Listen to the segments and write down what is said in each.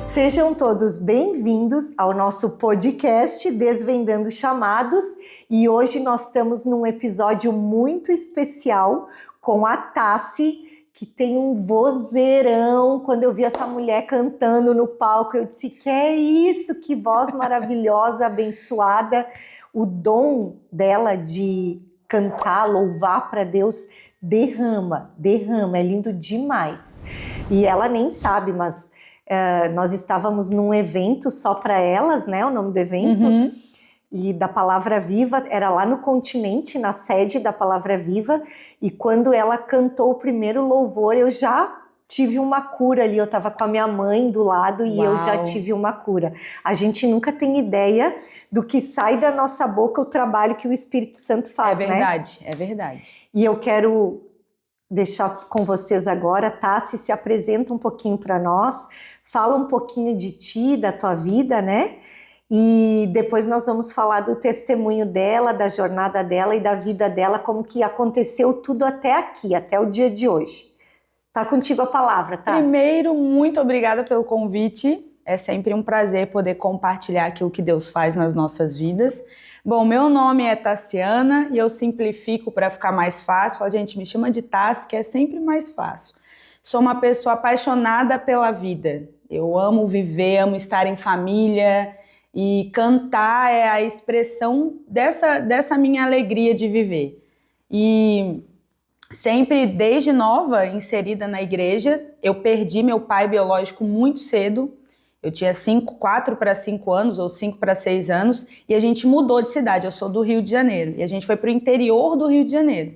Sejam todos bem-vindos ao nosso podcast Desvendando Chamados, e hoje nós estamos num episódio muito especial com a Tassi, que tem um vozeirão. Quando eu vi essa mulher cantando no palco, eu disse, que é isso, que voz maravilhosa, abençoada. O dom dela de cantar, louvar para Deus, derrama, é lindo demais. E ela nem sabe, mas nós estávamos num evento só para elas, né? O nome do evento. E da Palavra Viva, era lá no Continente, na sede da Palavra Viva. E quando ela cantou o primeiro louvor, eu já tive uma cura ali. Eu estava com a minha mãe do lado e eu já tive uma cura. A gente nunca tem ideia do que sai da nossa boca, o trabalho que o Espírito Santo faz, né? É verdade, é verdade. E eu quero deixar com vocês agora, Tassi, se apresenta um pouquinho para nós, fala um pouquinho de ti, da tua vida, né? E depois nós vamos falar do testemunho dela, da jornada dela e da vida dela, como que aconteceu tudo até aqui, até o dia de hoje. Tá contigo a palavra, Tassi. Primeiro, muito obrigada pelo convite. É sempre um prazer poder compartilhar aquilo que Deus faz nas nossas vidas. Bom, meu nome é Tassiana e eu simplifico para ficar mais fácil. A gente me chama de Tassi, que é sempre mais fácil. Sou uma pessoa apaixonada pela vida. Eu amo viver, amo estar em família e cantar é a expressão dessa minha alegria de viver. E sempre, desde nova, inserida na igreja, eu perdi meu pai biológico muito cedo. Eu tinha 4 para 5 anos, ou 5 para 6 anos, e a gente mudou de cidade. Eu sou do Rio de Janeiro, e a gente foi para o interior do Rio de Janeiro.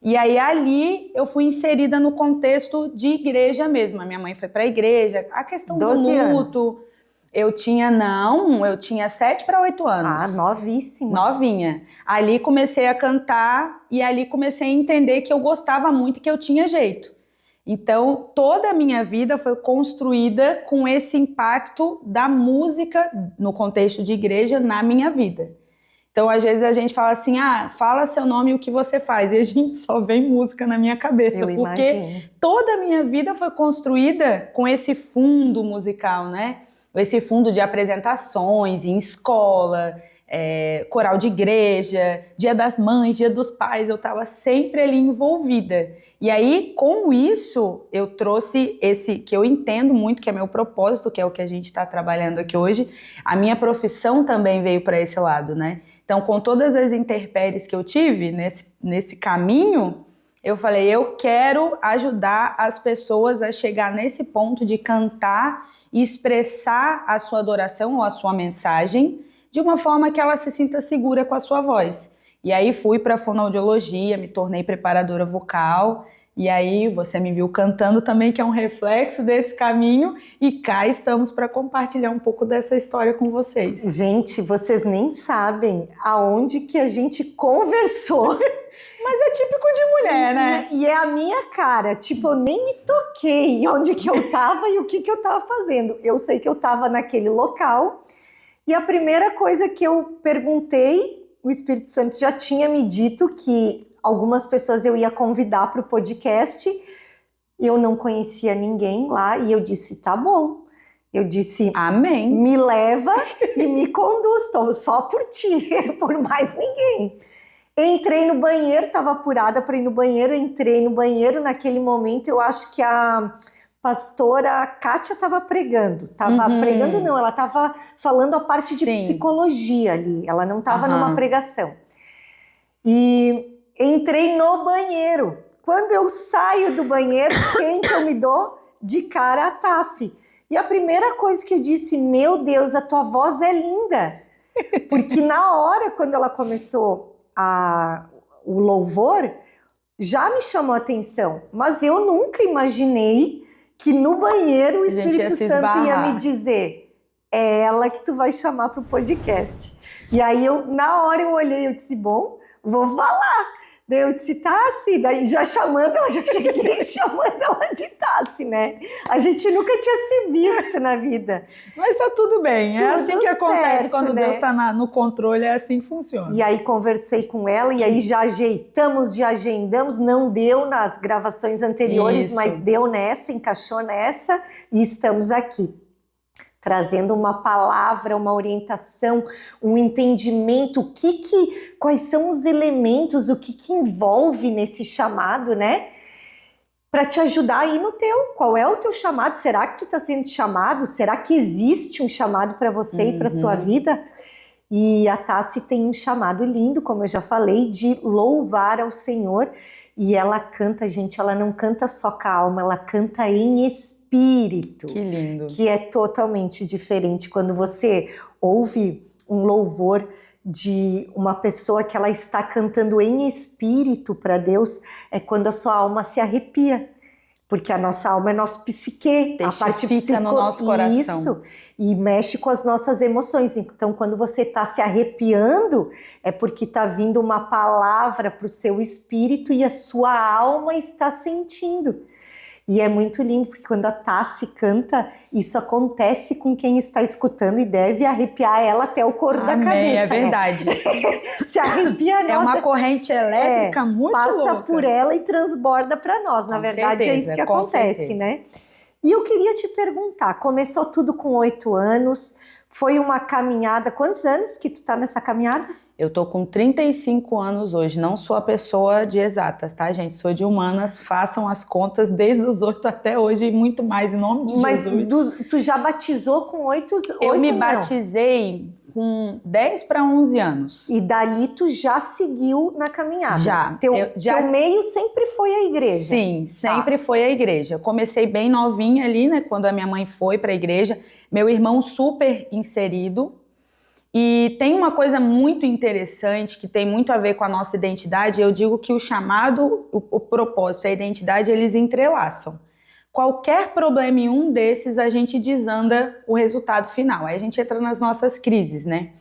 E aí, ali, eu fui inserida no contexto de igreja mesmo. A minha mãe foi para a igreja, a questão do luto. Anos. Eu tinha 7 para 8 anos. Ah, novíssima. Novinha. Ali comecei a cantar, e ali comecei a entender que eu gostava muito e que eu tinha jeito. Então, toda a minha vida foi construída com esse impacto da música, no contexto de igreja, na minha vida. Então, às vezes a gente fala assim, fala seu nome e o que você faz, e a gente só vem música na minha cabeça, porque toda a minha vida foi construída com esse fundo musical, né? Esse fundo de apresentações em escola, coral de igreja, Dia das Mães, Dia dos Pais, eu estava sempre ali envolvida. E aí, com isso, eu trouxe esse, que eu entendo muito, que é meu propósito, que é o que a gente está trabalhando aqui hoje. A minha profissão também veio para esse lado, né? Então, com todas as intempéries que eu tive nesse caminho, eu falei, eu quero ajudar as pessoas a chegar nesse ponto de cantar e expressar a sua adoração ou a sua mensagem de uma forma que ela se sinta segura com a sua voz. E aí fui para a fonoaudiologia, me tornei preparadora vocal, e aí você me viu cantando também, que é um reflexo desse caminho, e cá estamos para compartilhar um pouco dessa história com vocês. Gente, vocês nem sabem aonde que a gente conversou. Mas é típico de mulher, né? E é a minha cara, tipo, eu nem me toquei onde que eu tava e o que eu tava fazendo. Eu sei que eu tava naquele local, e a primeira coisa que eu perguntei, o Espírito Santo já tinha me dito que algumas pessoas eu ia convidar para o podcast, eu não conhecia ninguém lá, e eu disse, tá bom. Eu disse, amém, me leva e me conduz, estou só por ti, por mais ninguém. Entrei no banheiro, estava apurada para ir no banheiro, entrei no banheiro, naquele momento eu acho que a pastora Kátia estava pregando. Pregando não, ela estava falando a parte de psicologia ali, ela não estava numa pregação. E entrei no banheiro. Quando eu saio do banheiro, quem que eu me dou? De cara a Tassi. E a primeira coisa que eu disse, meu Deus, a tua voz é linda. Porque na hora, quando ela começou o louvor, já me chamou a atenção. Mas eu nunca imaginei que no banheiro o Espírito Santo ia me dizer, é ela que tu vai chamar para o podcast. E aí, na hora eu olhei, eu disse, bom, vou falar. Daí eu disse, Tassi, daí já chamando ela, já cheguei chamando ela de Tassi, né? A gente nunca tinha se visto na vida. Mas tá tudo bem, é Tudo assim que acontece certo, quando né? Deus está no controle, é assim que funciona. E aí conversei com ela, e aí já ajeitamos, já agendamos, não deu nas gravações anteriores, Isso. mas deu nessa, encaixou nessa, e estamos aqui. Trazendo uma palavra, uma orientação, um entendimento, quais são os elementos, o que envolve nesse chamado, né? Para te ajudar aí no teu. Qual é o teu chamado? Será que tu está sendo chamado? Será que existe um chamado para você e para sua vida? E a Tassi tem um chamado lindo, como eu já falei, de louvar ao Senhor. E ela canta, gente, ela não canta só com a alma, ela canta em espírito. Que lindo. Que é totalmente diferente. Quando você ouve um louvor de uma pessoa que ela está cantando em espírito para Deus, é quando a sua alma se arrepia. Porque a nossa alma é nosso psique, a parte fica no nosso coração. Isso, e mexe com as nossas emoções. Então, quando você está se arrepiando, é porque está vindo uma palavra para o seu espírito e a sua alma está sentindo. E é muito lindo, porque quando a Tassi canta, isso acontece com quem está escutando e deve arrepiar ela até o couro da cabeça. É verdade. Né? Se arrepia, é uma corrente elétrica muito passa louca. Passa por ela e transborda para nós. Na verdade, certeza, é isso que acontece, né? E eu queria te perguntar, começou tudo com 8 anos, foi uma caminhada, quantos anos que tu tá nessa caminhada? Eu tô com 35 anos hoje, não sou a pessoa de exatas, tá, gente? Sou de humanas, façam as contas desde os 8 até hoje e muito mais, em nome de Jesus. Mas tu já batizou com 8 Eu me batizei com 10 para 11 anos. E dali tu já seguiu na caminhada? Já. Teu meio sempre foi a igreja? Sim, sempre foi a igreja. Eu comecei bem novinha ali, né, quando a minha mãe foi para a igreja. Meu irmão super inserido. E tem uma coisa muito interessante que tem muito a ver com a nossa identidade. Eu digo que o chamado, o propósito e a identidade, eles entrelaçam. Qualquer problema em um desses, a gente desanda o resultado final. Aí a gente entra nas nossas crises, né?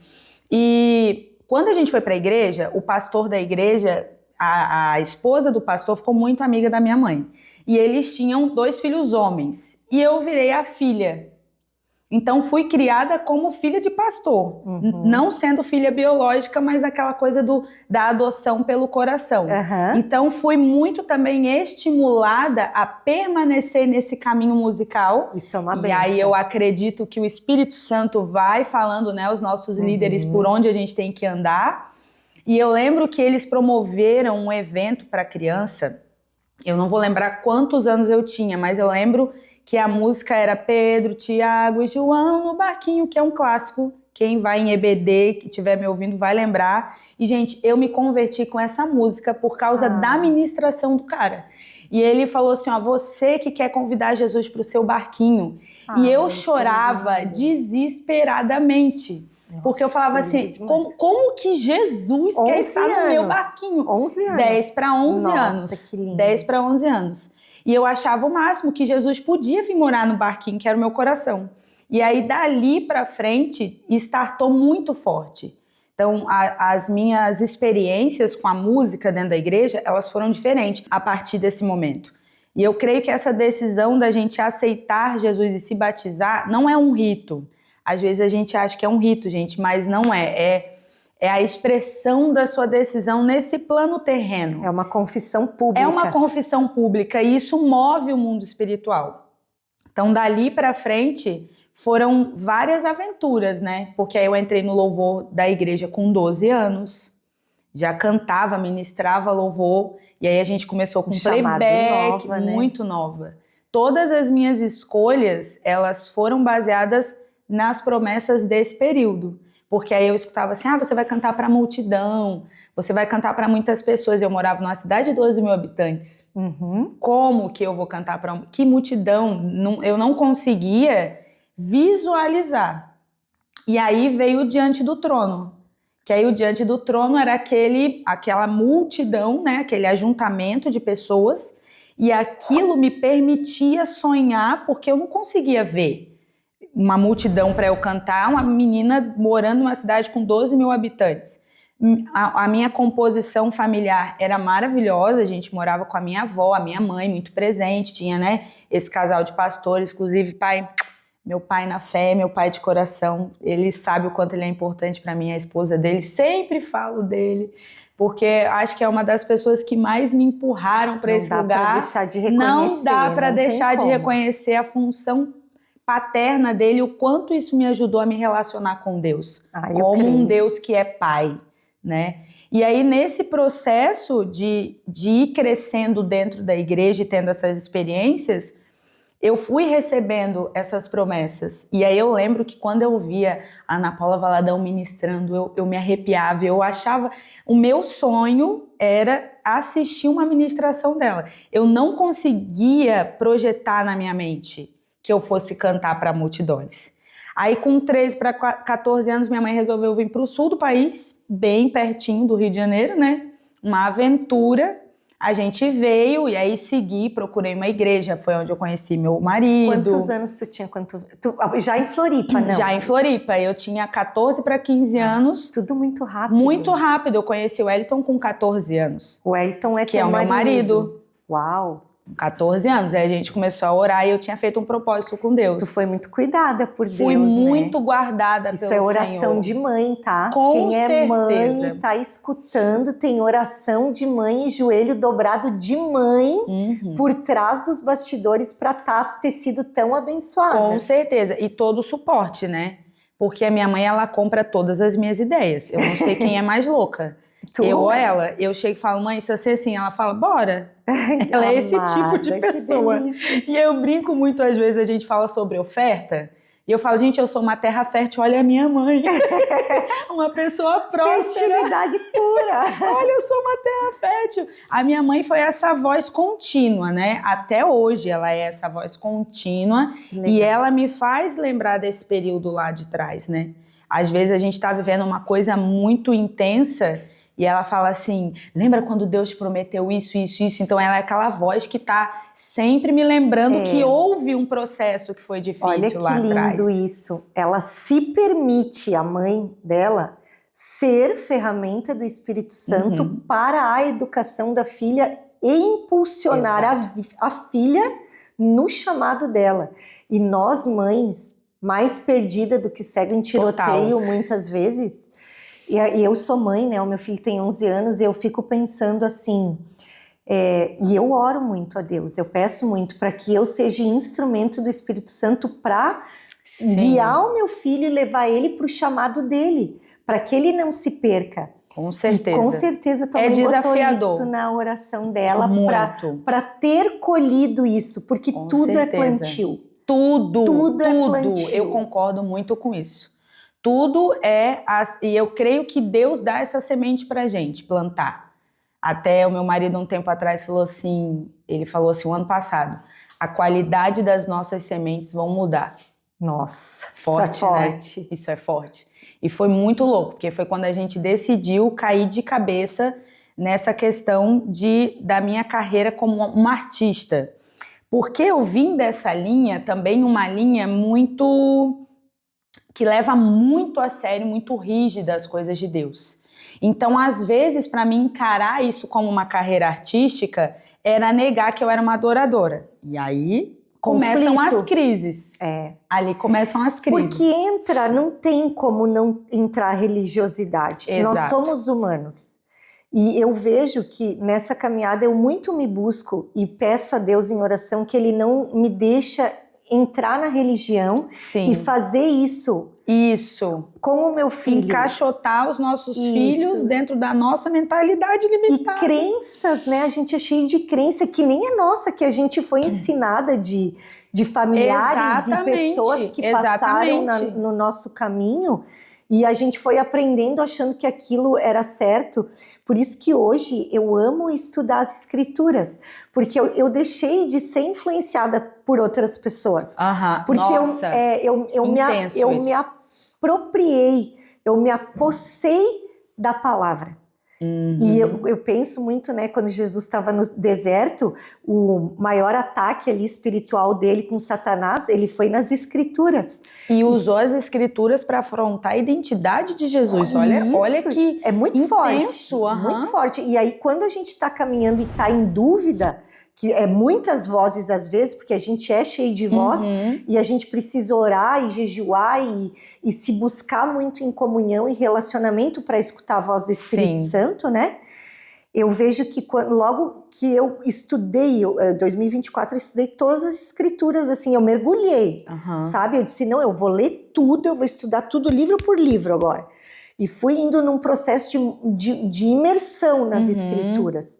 E quando a gente foi para a igreja, o pastor da igreja, a esposa do pastor ficou muito amiga da minha mãe. E eles tinham 2 filhos homens. E eu virei a filha. Então, fui criada como filha de pastor, não sendo filha biológica, mas aquela coisa da adoção pelo coração. Então, fui muito também estimulada a permanecer nesse caminho musical. Isso é uma bênção. E aí eu acredito que o Espírito Santo vai falando, né, os nossos líderes por onde a gente tem que andar. E eu lembro que eles promoveram um evento para criança. Eu não vou lembrar quantos anos eu tinha, mas eu lembro que a música era Pedro, Tiago e João no barquinho, que é um clássico. Quem vai em EBD, que estiver me ouvindo, vai lembrar. E, gente, eu me converti com essa música por causa da ministração do cara. E ele falou assim, ó, você que quer convidar Jesus para o seu barquinho. E eu chorava desesperadamente. Nossa, porque eu falava assim, como que Jesus quer estar no meu barquinho? 11 anos. 10 para 11 anos. Nossa, que lindo. 10 para 11 anos. E eu achava o máximo que Jesus podia vir morar no barquinho, que era o meu coração. E aí, dali para frente, startou muito forte. Então, as minhas experiências com a música dentro da igreja, elas foram diferentes a partir desse momento. E eu creio que essa decisão da gente aceitar Jesus e se batizar não é um rito. Às vezes a gente acha que é um rito, gente, mas não é. É a expressão da sua decisão nesse plano terreno. É uma confissão pública. É uma confissão pública e isso move o mundo espiritual. Então, dali para frente, foram várias aventuras, né? Porque aí eu entrei no louvor da igreja com 12 anos, já cantava, ministrava louvor, e aí a gente começou com playback, muito nova. Todas as minhas escolhas, elas foram baseadas nas promessas desse período. Porque aí eu escutava assim, você vai cantar para a multidão, você vai cantar para muitas pessoas. Eu morava numa cidade de 12 mil habitantes. Como que eu vou cantar para... Que multidão? Eu não conseguia visualizar. E aí veio o Diante do Trono. Que aí o Diante do Trono era aquela multidão, né? Aquele ajuntamento de pessoas. E aquilo me permitia sonhar porque eu não conseguia ver. uma multidão para eu cantar, uma menina morando numa cidade com 12 mil habitantes. A minha composição familiar era maravilhosa, a gente morava com a minha avó, a minha mãe muito presente, tinha, né, esse casal de pastores, inclusive meu pai na fé, meu pai de coração, ele sabe o quanto ele é importante para mim, a esposa dele, sempre falo dele, porque acho que é uma das pessoas que mais me empurraram para esse lugar. Não dá para deixar de reconhecer. Não dá para deixar de reconhecer a função paterna dele, o quanto isso me ajudou a me relacionar com Deus, como um Deus que é pai, né? E aí, nesse processo de ir crescendo dentro da igreja e tendo essas experiências, eu fui recebendo essas promessas. E aí eu lembro que quando eu via a Ana Paula Valadão ministrando, eu me arrepiava, eu achava... O meu sonho era assistir uma ministração dela. Eu não conseguia projetar na minha mente que eu fosse cantar para multidões. Aí, com 13 para 14 anos, minha mãe resolveu vir para o sul do país, bem pertinho do Rio de Janeiro, né? Uma aventura. A gente veio e aí segui, procurei uma igreja, foi onde eu conheci meu marido. Quantos anos tu tinha? Já em Floripa, não? Já em Floripa, eu tinha 14 para 15 anos. Tudo muito rápido. Muito rápido, eu conheci o Wellington com 14 anos. O Wellington que é o meu marido. Uau! 14 anos, aí a gente começou a orar e eu tinha feito um propósito com Deus. Tu foi muito cuidada por Deus, Fui muito guardada pelo Senhor. Isso é oração de mãe, tá? Com certeza. Quem é mãe e tá escutando, tem oração de mãe e joelho dobrado de mãe por trás dos bastidores para ter sido tão abençoada. Com certeza, e todo o suporte, né? Porque a minha mãe, ela compra todas as minhas ideias. Eu não sei quem é mais louca. Eu ou ela. Eu chego e falo, mãe, isso assim, ela fala, bora. Ela é esse tipo de pessoa. E eu brinco muito, às vezes, a gente fala sobre oferta. E eu falo, gente, eu sou uma terra fértil, olha a minha mãe. Uma pessoa próspera. Fertilidade pura. Olha, eu sou uma terra fértil. A minha mãe foi essa voz contínua, né? Até hoje ela é essa voz contínua. E ela me faz lembrar desse período lá de trás, né? Às vezes a gente tá vivendo uma coisa muito intensa. E ela fala assim, lembra quando Deus te prometeu isso, isso, isso? Então ela é aquela voz que tá sempre me lembrando que houve um processo que foi difícil lá atrás. Olha que lindo isso. Ela se permite, a mãe dela, ser ferramenta do Espírito Santo para a educação da filha e impulsionar a filha no chamado dela. E nós, mães, mais perdida do que cego em tiroteio, muitas vezes... E eu sou mãe, né? O meu filho tem 11 anos e eu fico pensando assim... e eu oro muito a Deus, eu peço muito para que eu seja instrumento do Espírito Santo para guiar o meu filho e levar ele para o chamado dele, para que ele não se perca. Com certeza. E com certeza tua mãe botou isso na oração dela para ter colhido isso, porque tudo é plantio. Tudo é plantio. Eu concordo muito com isso. Tudo e eu creio que Deus dá essa semente pra gente plantar. Até o meu marido um tempo atrás ele falou assim, o ano passado, a qualidade das nossas sementes vão mudar. Nossa, forte, isso é forte. Né? Isso é forte. E foi muito louco, porque foi quando a gente decidiu cair de cabeça nessa questão da minha carreira como uma artista. Porque eu vim dessa linha, também uma linha muito... que leva muito a sério, muito rígida as coisas de Deus. Então, às vezes, para mim encarar isso como uma carreira artística, era negar que eu era uma adoradora. E aí começam as crises. Ali começam as crises. Porque não tem como não entrar religiosidade. Exato. Nós somos humanos. E eu vejo que nessa caminhada eu muito me busco e peço a Deus em oração que Ele não me deixa entrar na religião e fazer isso com o meu filho. Encaixotar os nossos filhos dentro da nossa mentalidade limitada. E crenças, né? A gente é cheio de crença que nem é nossa, que a gente foi ensinada de familiares e pessoas que passaram no nosso caminho. E a gente foi aprendendo achando que aquilo era certo. Por isso que hoje eu amo estudar as escrituras. Porque eu deixei de ser influenciada por outras pessoas. Porque eu me apropriei, eu me apossei da palavra. E eu penso muito, né, quando Jesus estava no deserto, o maior ataque ali espiritual dele com Satanás, ele foi nas Escrituras. E usou as Escrituras para afrontar a identidade de Jesus. Olha que é muito intenso, forte, muito forte. E aí, quando a gente está caminhando e está em dúvida, que é muitas vozes às vezes, porque a gente é cheio de voz, e a gente precisa orar e jejuar e se buscar muito em comunhão e relacionamento para escutar a voz do Espírito Santo, né? Eu vejo que logo que eu estudei, em 2024, eu estudei todas as Escrituras, assim, eu mergulhei, sabe? Eu disse, não, eu vou ler tudo, eu vou estudar tudo livro por livro agora. E fui indo num processo de imersão nas Escrituras.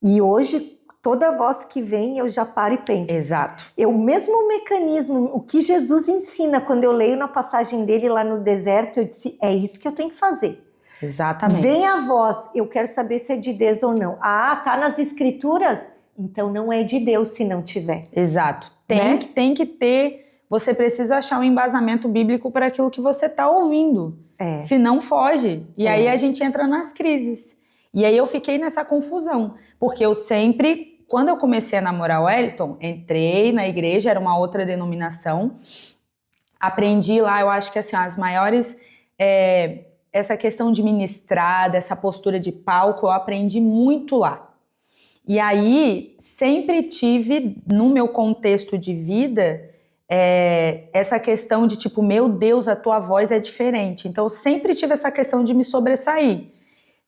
E hoje, toda voz que vem, eu já paro e penso. Exato. O mesmo mecanismo, o que Jesus ensina, quando eu leio na passagem dele lá no deserto, eu disse, é isso que eu tenho que fazer. Exatamente. Vem a voz, eu quero saber se é de Deus ou não. Ah, tá nas Escrituras? Então não é de Deus se não tiver. Exato. Tem que ter, você precisa achar um embasamento bíblico para aquilo que você está ouvindo. Se não, foge. E aí a gente entra nas crises. E aí eu fiquei nessa confusão, porque eu sempre... Quando eu comecei a namorar o Wellington, entrei na igreja, era uma outra denominação, aprendi lá, eu acho que assim, as maiores, essa questão de ministrar, dessa postura de palco, eu aprendi muito lá. E aí, sempre tive, no meu contexto de vida, essa questão de tipo, meu Deus, a tua voz é diferente. Então, eu sempre tive essa questão de me sobressair.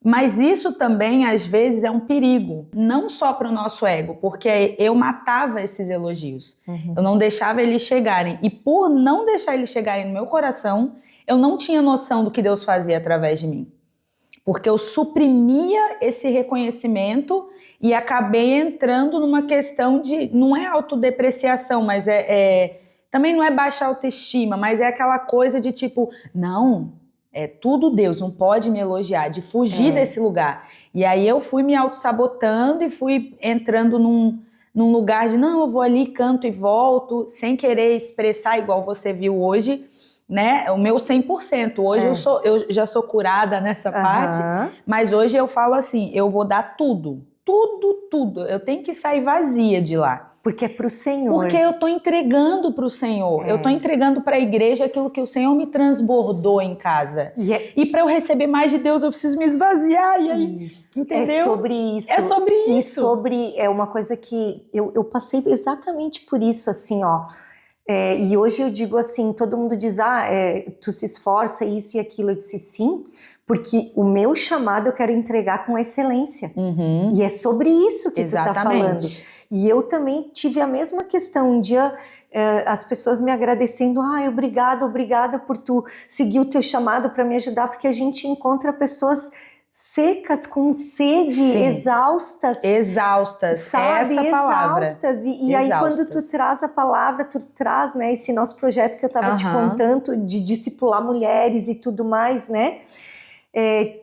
Mas isso também, às vezes, é um perigo, não só para o nosso ego, porque eu matava esses elogios. Eu não deixava eles chegarem. E por não deixar eles chegarem no meu coração, eu não tinha noção do que Deus fazia através de mim. Porque eu suprimia esse reconhecimento e acabei entrando numa questão de... Não é autodepreciação, mas também não é baixa autoestima, mas é aquela coisa de tipo, não... É tudo Deus, não pode me elogiar, de fugir desse lugar. E aí eu fui me auto-sabotando e fui entrando num lugar de, não, eu vou ali, canto e volto, sem querer expressar igual você viu hoje, né? O meu 100%. Hoje eu já sou curada nessa parte, mas hoje eu falo assim, eu vou dar tudo. Tudo. Eu tenho que sair vazia de lá. Porque é pro Senhor. Porque eu tô entregando pro Senhor. Eu tô entregando pra igreja aquilo que o Senhor me transbordou em casa. E para eu receber mais de Deus, eu preciso me esvaziar. E aí, isso. Entendeu? É sobre isso. É sobre isso. É uma coisa que eu passei exatamente por isso, assim, ó. E hoje eu digo assim, todo mundo diz, tu se esforça, isso e aquilo. Eu disse sim, porque o meu chamado eu quero entregar com excelência. E é sobre isso que tu tá falando. E eu também tive a mesma questão. Um dia as pessoas me agradecendo, obrigada por tu seguir o teu chamado para me ajudar, porque a gente encontra pessoas secas, com sede, exaustas, sabe? Essa palavra. Exaustas. E aí quando tu traz a palavra, tu traz, né, esse nosso projeto que eu estava te contando, de discipular mulheres e tudo mais, né?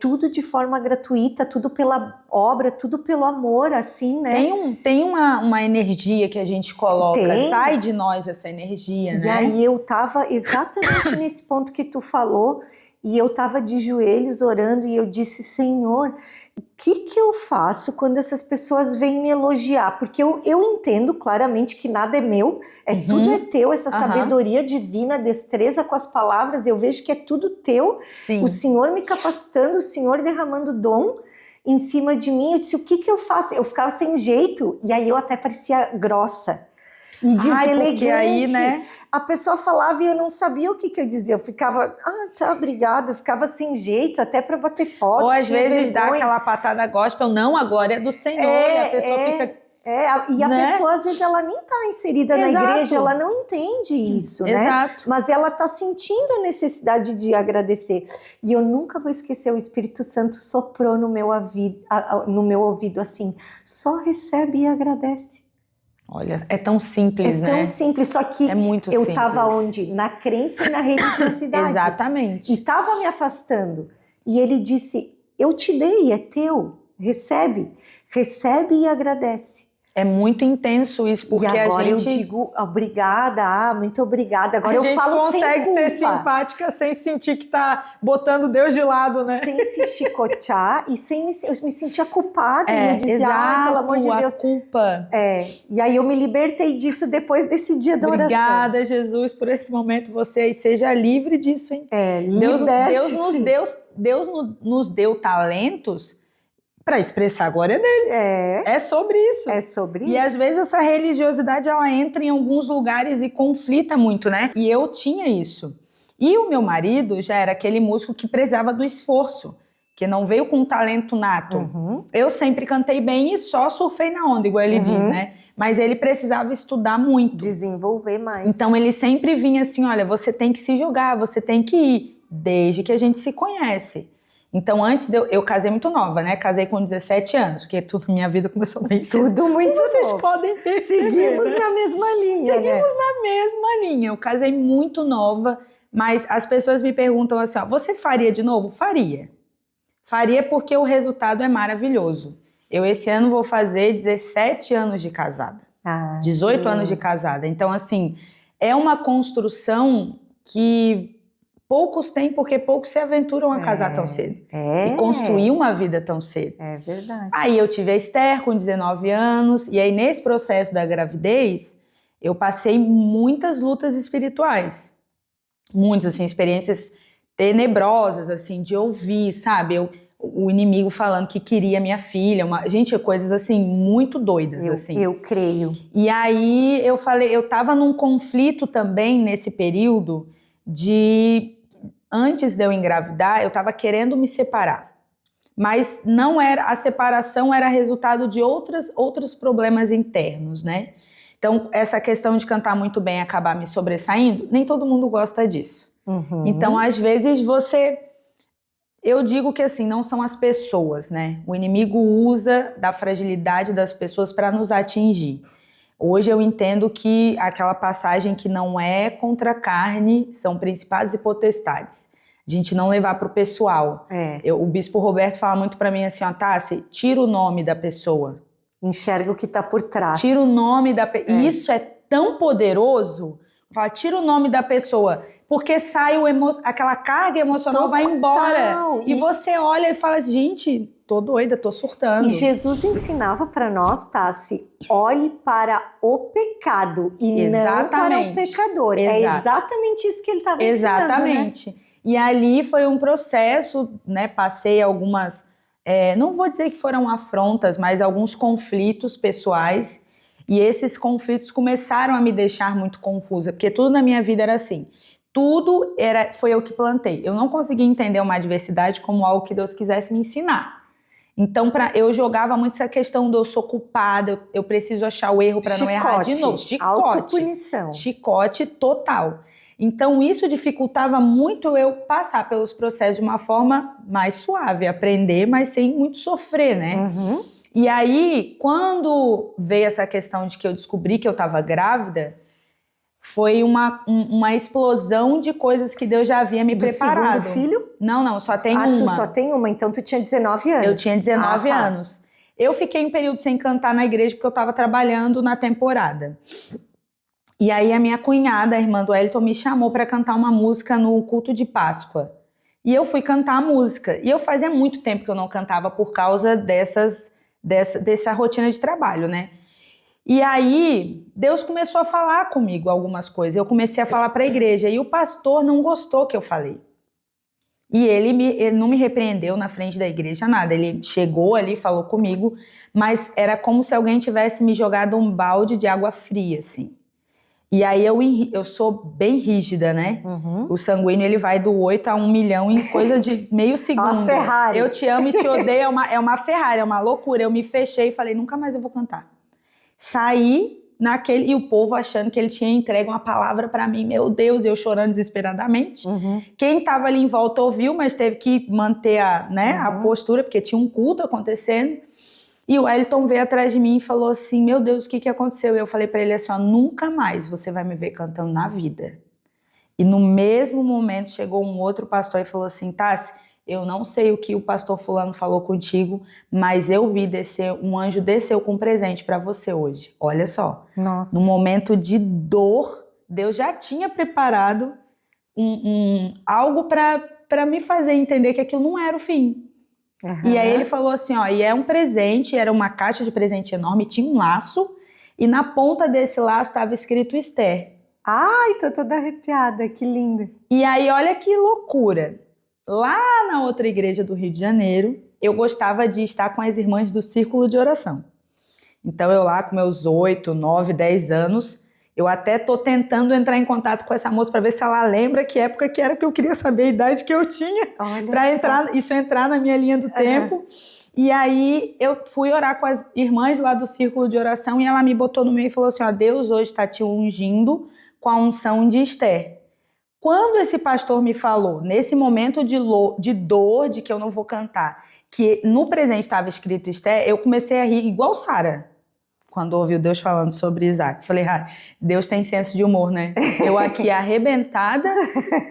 Tudo de forma gratuita, tudo pela obra, tudo pelo amor, assim, né? Tem uma energia que a gente coloca, sai de nós essa energia, né? E aí eu tava exatamente nesse ponto que tu falou, e eu tava de joelhos orando, e eu disse, Senhor, o que eu faço quando essas pessoas vêm me elogiar? Porque eu entendo claramente que nada é meu, tudo é teu, essa sabedoria divina, destreza com as palavras, eu vejo que é tudo teu. Sim. O Senhor me capacitando, o Senhor derramando dom em cima de mim. Eu disse, o que eu faço? Eu ficava sem jeito, e aí eu até parecia grossa e deselegante. Porque aí, né? A pessoa falava e eu não sabia o que eu dizia. Eu ficava, tá, obrigada. Eu ficava sem jeito, até para bater foto. Ou às vezes dá aquela patada gospel, não, a glória é do Senhor. E a pessoa fica... E a pessoa, às vezes, ela nem tá inserida na igreja, ela não entende isso, né? Mas ela tá sentindo a necessidade de agradecer. E eu nunca vou esquecer, o Espírito Santo soprou no meu ouvido assim, só recebe e agradece. Olha, é tão simples, né? É tão simples, só que eu estava onde? Na crença e na religiosidade. Exatamente. E estava me afastando. E ele disse, eu te dei, é teu, recebe e agradece. É muito intenso isso, porque e agora a gente... eu digo obrigada, muito obrigada. Agora eu falo sem culpa. A gente consegue ser simpática sem sentir que tá botando Deus de lado, né? Sem se chicotear e sem eu me sentir culpada. E eu dizia, exato, pelo amor de Deus. A culpa. E aí eu me libertei disso depois desse dia da oração. Obrigada, Jesus, por esse momento. Você aí seja livre disso, hein? Deus nos deu talentos para expressar a glória dele. É sobre isso. É sobre isso. E às vezes essa religiosidade, ela entra em alguns lugares e conflita muito, né? E eu tinha isso. E o meu marido já era aquele músico que precisava do esforço, que não veio com um talento nato. Uhum. Eu sempre cantei bem e só surfei na onda, igual ele diz, né? Mas ele precisava estudar muito. Desenvolver mais. Então ele sempre vinha assim, olha, você tem que se jogar, você tem que ir, desde que a gente se conhece. Então, antes eu casei muito nova, né? Casei com 17 anos, porque tudo minha vida começou bem cedo. Tudo muito novo. Vocês novo. Podem perceber. Seguimos na mesma linha, Seguimos na mesma linha. Eu casei muito nova, mas as pessoas me perguntam assim, ó, você faria de novo? Faria. Faria porque o resultado é maravilhoso. Eu, esse ano, vou fazer 17 anos de casada. 18 anos de casada. Então, assim, é uma construção que... poucos têm, porque poucos se aventuram a casar tão cedo. E construir uma vida tão cedo. É verdade. Aí eu tive a Esther com 19 anos, e aí nesse processo da gravidez, eu passei muitas lutas espirituais. Muitas, assim, experiências tenebrosas, assim, de ouvir, sabe? O inimigo falando que queria minha filha. Gente, coisas, assim, muito doidas, assim. Eu creio. E aí eu falei, eu tava num conflito também nesse período antes de eu engravidar, eu estava querendo me separar. Mas não era, a separação era resultado de outros problemas internos, né? Então, essa questão de cantar muito bem e acabar me sobressaindo, nem todo mundo gosta disso. Então, às vezes, eu digo que, assim, não são as pessoas, né? O inimigo usa da fragilidade das pessoas para nos atingir. Hoje eu entendo que aquela passagem que não é contra a carne, são principados e potestades. A gente não levar para o pessoal. O bispo Roberto fala muito para mim assim, ó, Tassi, tira o nome da pessoa. Enxerga o que está por trás. Tira o nome da pessoa. E isso é tão poderoso. Fala, tira o nome da pessoa. Porque sai aquela carga emocional, vai embora. E você olha e fala, gente... tô doida, tô surtando. E Jesus ensinava para nós, Tassi, olhe para o pecado e não para o pecador. É exatamente isso que ele estava ensinando, exatamente. Né? E ali foi um processo, né? Passei algumas, não vou dizer que foram afrontas, mas alguns conflitos pessoais. E esses conflitos começaram a me deixar muito confusa, porque tudo na minha vida era assim. Foi eu que plantei. Eu não conseguia entender uma adversidade como algo que Deus quisesse me ensinar. Então, eu jogava muito essa questão do eu sou culpada, eu preciso achar o erro para não errar de novo. Chicote. Autopunição. Chicote total. Então, isso dificultava muito eu passar pelos processos de uma forma mais suave, aprender, mas sem muito sofrer, né? E aí, quando veio essa questão de que eu descobri que eu estava grávida, foi uma explosão de coisas que Deus já havia me preparado. Do segundo filho? Não, só tem uma. Tu só tem uma, então tu tinha 19 anos. Eu tinha 19 anos. Eu fiquei um período sem cantar na igreja porque eu estava trabalhando na temporada. E aí a minha cunhada, a irmã do Elton, me chamou para cantar uma música no culto de Páscoa. E eu fui cantar a música. E eu fazia muito tempo que eu não cantava por causa dessa rotina de trabalho, né? E aí, Deus começou a falar comigo algumas coisas. Eu comecei a falar para a igreja e o pastor não gostou que eu falei. E ele não me repreendeu na frente da igreja, nada. Ele chegou ali, falou comigo, mas era como se alguém tivesse me jogado um balde de água fria, assim. E aí eu sou bem rígida, né? O sanguíneo, ele vai do 8 a 1 milhão em coisa de meio segundo. Uma Ferrari. Eu te amo e te odeio, é uma Ferrari, é uma loucura. Eu me fechei e falei, nunca mais eu vou cantar. Saí e o povo achando que ele tinha entregue uma palavra para mim, meu Deus, eu chorando desesperadamente. Quem estava ali em volta ouviu, mas teve que manter a postura, porque tinha um culto acontecendo. E o Elton veio atrás de mim e falou assim, meu Deus, o que aconteceu? E eu falei para ele assim, ó, nunca mais você vai me ver cantando na vida. E no mesmo momento chegou um outro pastor e falou assim, Tassi, eu não sei o que o pastor fulano falou contigo, mas eu vi um anjo desceu com um presente para você hoje. Olha só, Nossa. no momento de dor, Deus já tinha preparado algo para me fazer entender que aquilo não era o fim. Uhum. E aí ele falou assim, ó, e é um presente, era uma caixa de presente enorme, tinha um laço, e na ponta desse laço estava escrito Esther. Ai, tô toda arrepiada, que linda. E aí, olha que loucura. Lá na outra igreja do Rio de Janeiro, eu gostava de estar com as irmãs do círculo de oração. Então, eu lá com meus 8, 9, 10 anos, eu até tô tentando entrar em contato com essa moça para ver se ela lembra que época que era que eu queria saber a idade que eu tinha. Para entrar na minha linha do tempo. E aí, eu fui orar com as irmãs lá do círculo de oração e ela me botou no meio e falou assim, ó, Deus hoje está te ungindo com a unção de Esther. Quando esse pastor me falou, nesse momento de dor, de que eu não vou cantar, que no presente estava escrito Esther, eu comecei a rir igual Sara, quando ouviu Deus falando sobre Isaac. Falei, Deus tem senso de humor, né? Eu aqui arrebentada,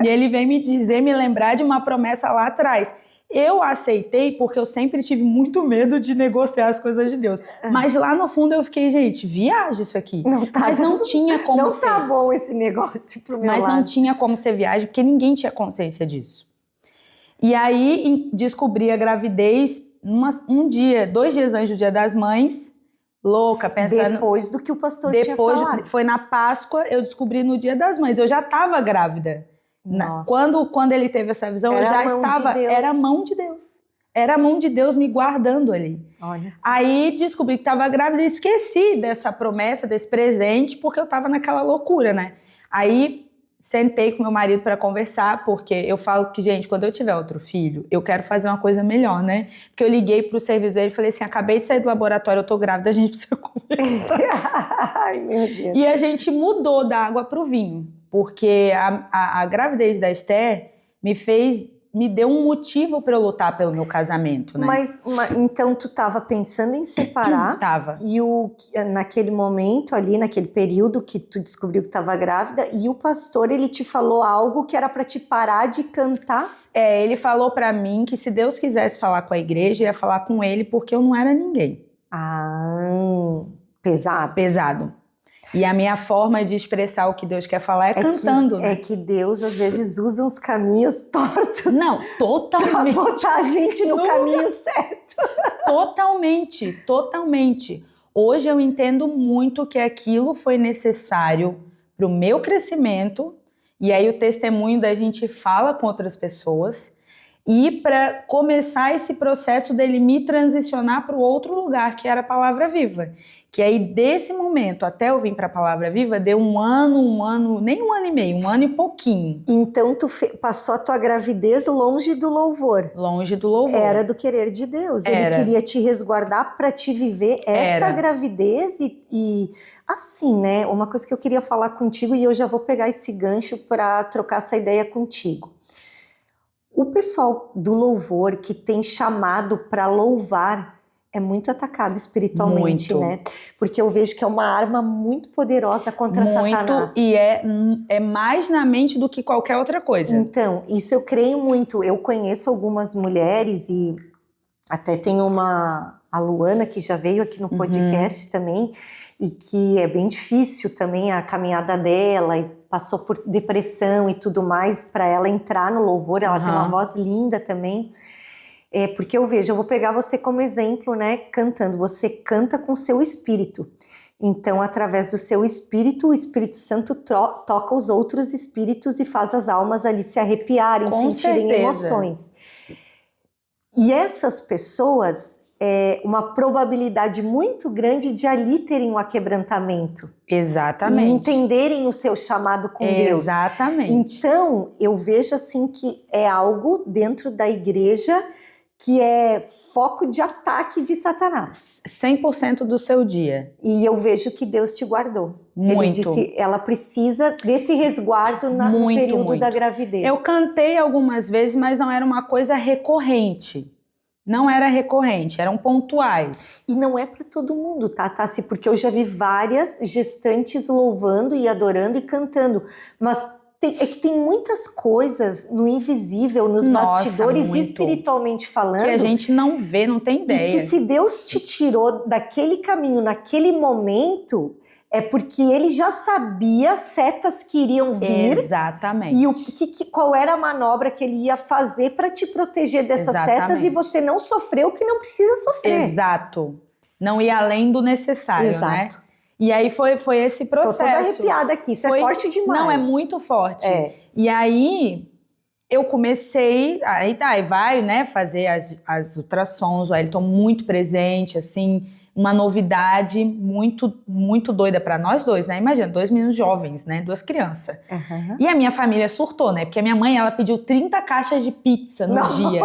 e ele vem me lembrar de uma promessa lá atrás. Eu aceitei porque eu sempre tive muito medo de negociar as coisas de Deus. Mas lá no fundo eu fiquei, gente, viagem isso aqui. Mas não tinha como ser. Não tá bom esse negócio pro meu lado. Mas não tinha como ser viagem, porque ninguém tinha consciência disso. E aí descobri a gravidez 2 dias antes do Dia das Mães, louca, pensando... Depois do que o pastor tinha falado. Foi na Páscoa, eu descobri no Dia das Mães. Eu já estava grávida. Quando ele teve essa visão, eu já estava... Era a mão de Deus. Era a mão de Deus me guardando ali. Olha só. Aí descobri que estava grávida e esqueci dessa promessa, desse presente, porque eu estava naquela loucura, né? Aí sentei com meu marido para conversar, porque eu falo que, gente, quando eu tiver outro filho, eu quero fazer uma coisa melhor, né? Porque eu liguei pro serviço dele e falei assim, acabei de sair do laboratório, eu tô grávida, a gente precisa conversar. Ai, meu Deus. E a gente mudou da água pro vinho. Porque a gravidez da Esther me deu um motivo para eu lutar pelo meu casamento, né? Mas então tu estava pensando em separar? Tava. E naquele momento ali, naquele período que tu descobriu que estava grávida, e o pastor, ele te falou algo que era para te parar de cantar? Ele falou para mim que se Deus quisesse falar com a igreja, ia falar com ele, porque eu não era ninguém. Pesado. Pesado. E a minha forma de expressar o que Deus quer falar é cantando. É que Deus, às vezes, usa uns caminhos tortos. Não, totalmente. Pra botar a gente no caminho certo. Totalmente, totalmente. Hoje eu entendo muito que aquilo foi necessário para o meu crescimento. E aí o testemunho da gente fala com outras pessoas. E para começar esse processo dele me transicionar para o outro lugar, que era a Palavra Viva. Que aí, desse momento até eu vir para a Palavra Viva, deu um ano, nem 1 ano e meio, 1 ano e pouquinho. Então, tu passou a tua gravidez longe do louvor. Longe do louvor. Era do querer de Deus. Ele queria te resguardar para te viver essa gravidez e assim, né? Uma coisa que eu queria falar contigo, e eu já vou pegar esse gancho para trocar essa ideia contigo. O pessoal do louvor que tem chamado para louvar é muito atacado espiritualmente, muito. Né? Porque eu vejo que é uma arma muito poderosa contra Satanás. E é mais na mente do que qualquer outra coisa. Então, isso eu creio muito. Eu conheço algumas mulheres e até tem a Luana que já veio aqui no podcast também, e que é bem difícil também a caminhada dela, e passou por depressão e tudo mais, para ela entrar no louvor. Ela tem uma voz linda também. Porque eu vou pegar você como exemplo, né, cantando. Você canta com seu espírito. Então, através do seu espírito, o Espírito Santo toca os outros espíritos e faz as almas ali se arrepiarem, sentirem emoções. E essas pessoas, uma probabilidade muito grande de ali terem um aquebrantamento. Exatamente. E entenderem o seu chamado com Deus. Exatamente. Então, eu vejo assim que é algo dentro da igreja que é foco de ataque de Satanás. 100% do seu dia. E eu vejo que Deus te guardou. Muito. Ele disse, ela precisa desse resguardo no período da gravidez. Eu cantei algumas vezes, mas não era uma coisa recorrente. Não era recorrente, eram pontuais. E não é para todo mundo, tá, Tassi? Porque eu já vi várias gestantes louvando e adorando e cantando. Mas é que tem muitas coisas no invisível, nos bastidores, muito. Espiritualmente falando, que a gente não vê, não tem ideia. E que se Deus te tirou daquele caminho, naquele momento, é porque ele já sabia setas que iriam vir. Exatamente. E qual era a manobra que ele ia fazer para te proteger dessas setas e você não sofreu o que não precisa sofrer. Exato. Não ir além do necessário, Exato. né? E aí foi esse processo. Tô toda arrepiada aqui, isso é forte demais. Não, é muito forte. E aí eu comecei, aí vai, né, fazer as ultrassons, o Wellington muito presente, assim, uma novidade muito, muito doida para nós dois, né? Imagina, 2 meninos jovens, né? 2 crianças. Uhum. E a minha família surtou, né? Porque a minha mãe, ela pediu 30 caixas de pizza no dia.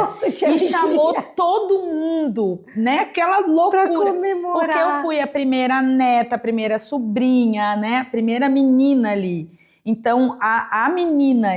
E chamou todo mundo, né? Aquela loucura. Pra comemorar. Porque eu fui a primeira neta, a primeira sobrinha, né? A primeira menina ali. Então, a menina,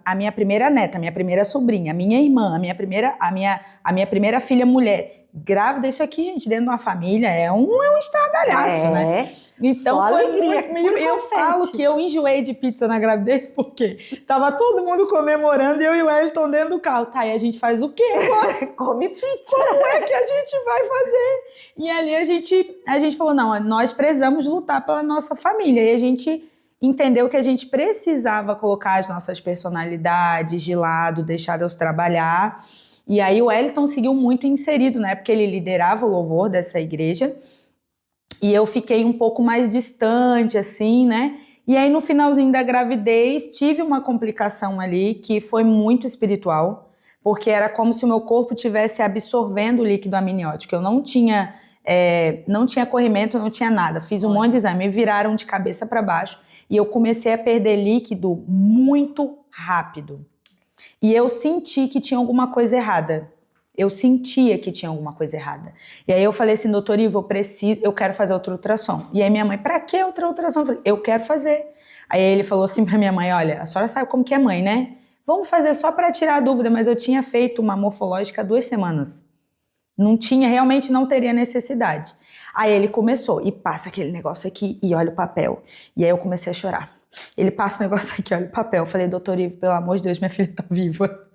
a minha primeira neta, a minha primeira sobrinha, a minha irmã, a minha primeira filha mulher, grávida, isso aqui, gente, dentro de uma família é um estardalhaço, né? Então só foi alegria, muito. Eu falo que eu enjoei de pizza na gravidez porque tava todo mundo comemorando e eu e o Wellington dentro do carro. Tá, e a gente faz o quê agora? Come pizza. Como é que a gente vai fazer? E ali a gente falou, não, nós precisamos lutar pela nossa família. E a gente entendeu que a gente precisava colocar as nossas personalidades de lado, deixar Deus trabalhar. E aí o Wellington seguiu muito inserido, né? Porque ele liderava o louvor dessa igreja. E eu fiquei um pouco mais distante, assim, né? E aí no finalzinho da gravidez tive uma complicação ali que foi muito espiritual, porque era como se o meu corpo estivesse absorvendo o líquido amniótico. Eu não tinha corrimento, não tinha nada. Fiz um monte de exame, me viraram de cabeça para baixo e eu comecei a perder líquido muito rápido. E eu senti que tinha alguma coisa errada. Eu sentia que tinha alguma coisa errada. E aí eu falei assim, doutor Ivo, eu quero fazer outra ultrassom. E aí minha mãe, pra que outra ultrassom? Eu falei, eu quero fazer. Aí ele falou assim pra minha mãe, olha, a senhora sabe como que é mãe, né? Vamos fazer só pra tirar a dúvida, mas eu tinha feito uma morfológica há 2 semanas. Realmente não teria necessidade. Aí ele começou, e passa aquele negócio aqui, e olha o papel. E aí eu comecei a chorar. Ele passa o negócio aqui, olha o papel. Eu falei, doutor Ivo, pelo amor de Deus, minha filha tá viva.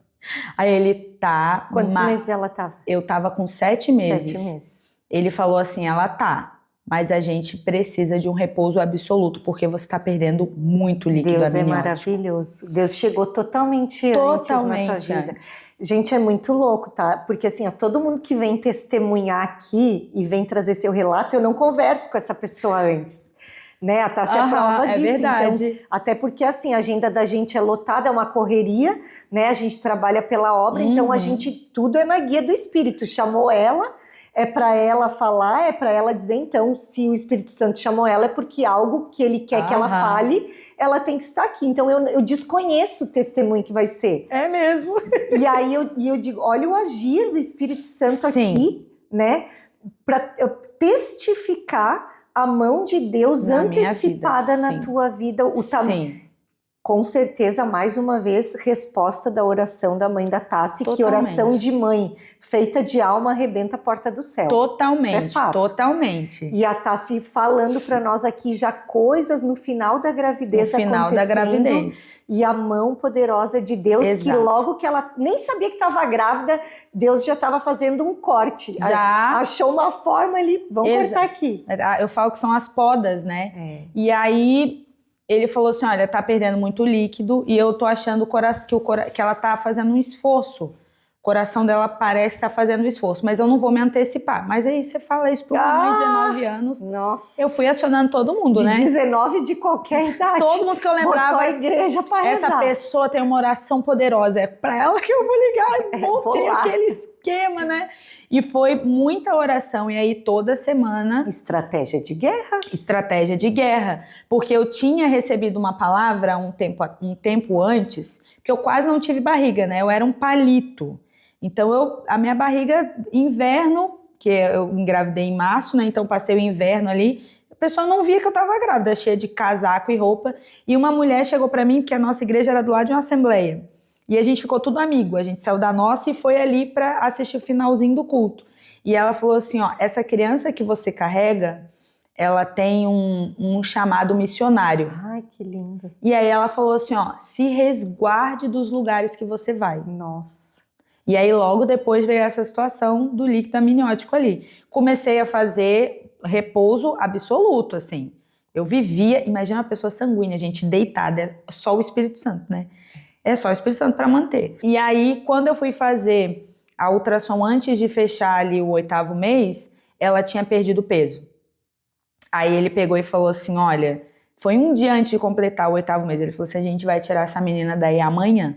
Aí ele tá... Quantos meses ela tava? Eu tava com 7 meses. 7 meses. Ele falou assim, ela tá, mas a gente precisa de um repouso absoluto, porque você tá perdendo muito líquido Deus amniótico. É maravilhoso. Deus chegou totalmente antes na tua vida. Gente, é muito louco, tá? Porque assim, todo mundo que vem testemunhar aqui e vem trazer seu relato, eu não converso com essa pessoa antes. Né? A Tássia é prova disso. Verdade. Então, até porque assim, a agenda da gente é lotada, é uma correria, né? A gente trabalha pela obra, então a gente, tudo é na guia do Espírito. Chamou ela, é para ela falar, é para ela dizer, então, se o Espírito Santo chamou ela, é porque algo que ele quer que ela fale, ela tem que estar aqui. Então eu desconheço o testemunho que vai ser. É mesmo. E aí eu digo, olha o agir do Espírito Santo aqui, né? Para testificar a mão de Deus antecipada na tua vida. Com certeza, mais uma vez, resposta da oração da mãe da Tassi, que oração de mãe, feita de alma, arrebenta a porta do céu. Totalmente, isso é fato. Totalmente. E a Tassi falando para nós aqui já coisas no final da gravidez acontecendo. No final da gravidez. E a mão poderosa de Deus, que logo que ela nem sabia que estava grávida, Deus já estava fazendo um corte. Já. Achou uma forma ali, vamos cortar aqui. Eu falo que são as podas, né? E aí... Ele falou assim, olha, tá perdendo muito líquido e eu tô achando que ela tá fazendo um esforço. O coração dela parece estar fazendo um esforço, mas eu não vou me antecipar. Mas aí você fala isso para uma mãe de 19 anos. Nossa. Eu fui acionando todo mundo, né? De 19 de qualquer idade. Todo mundo que eu lembrava. Botou a igreja para rezar. Essa pessoa tem uma oração poderosa. É para ela que eu vou ligar. Montei aquele esquema, né? E foi muita oração, e aí toda semana... Estratégia de guerra. Estratégia de guerra. Porque eu tinha recebido uma palavra um tempo antes, que eu quase não tive barriga, né? Eu era um palito. Então, a minha barriga, inverno, que eu engravidei em março, né? Então, passei o inverno ali, a pessoa não via que eu estava grávida, cheia de casaco e roupa. E uma mulher chegou para mim, porque a nossa igreja era do lado de uma assembleia. E a gente ficou tudo amigo, a gente saiu da nossa e foi ali para assistir o finalzinho do culto. E ela falou assim, ó, essa criança que você carrega ela tem um chamado missionário. Ai, que lindo. E aí ela falou assim, ó, se resguarde dos lugares que você vai. Nossa. E aí logo depois veio essa situação do líquido amniótico ali. Comecei a fazer repouso absoluto, assim. Eu vivia, imagina uma pessoa sanguínea, gente, deitada, é só o Espírito Santo, né? É só o Espírito Santo para manter. E aí, quando eu fui fazer a ultrassom antes de fechar ali o 8º mês, ela tinha perdido peso. Aí ele pegou e falou assim, olha, foi um dia antes de completar o 8º mês, ele falou assim, a gente vai tirar essa menina daí amanhã.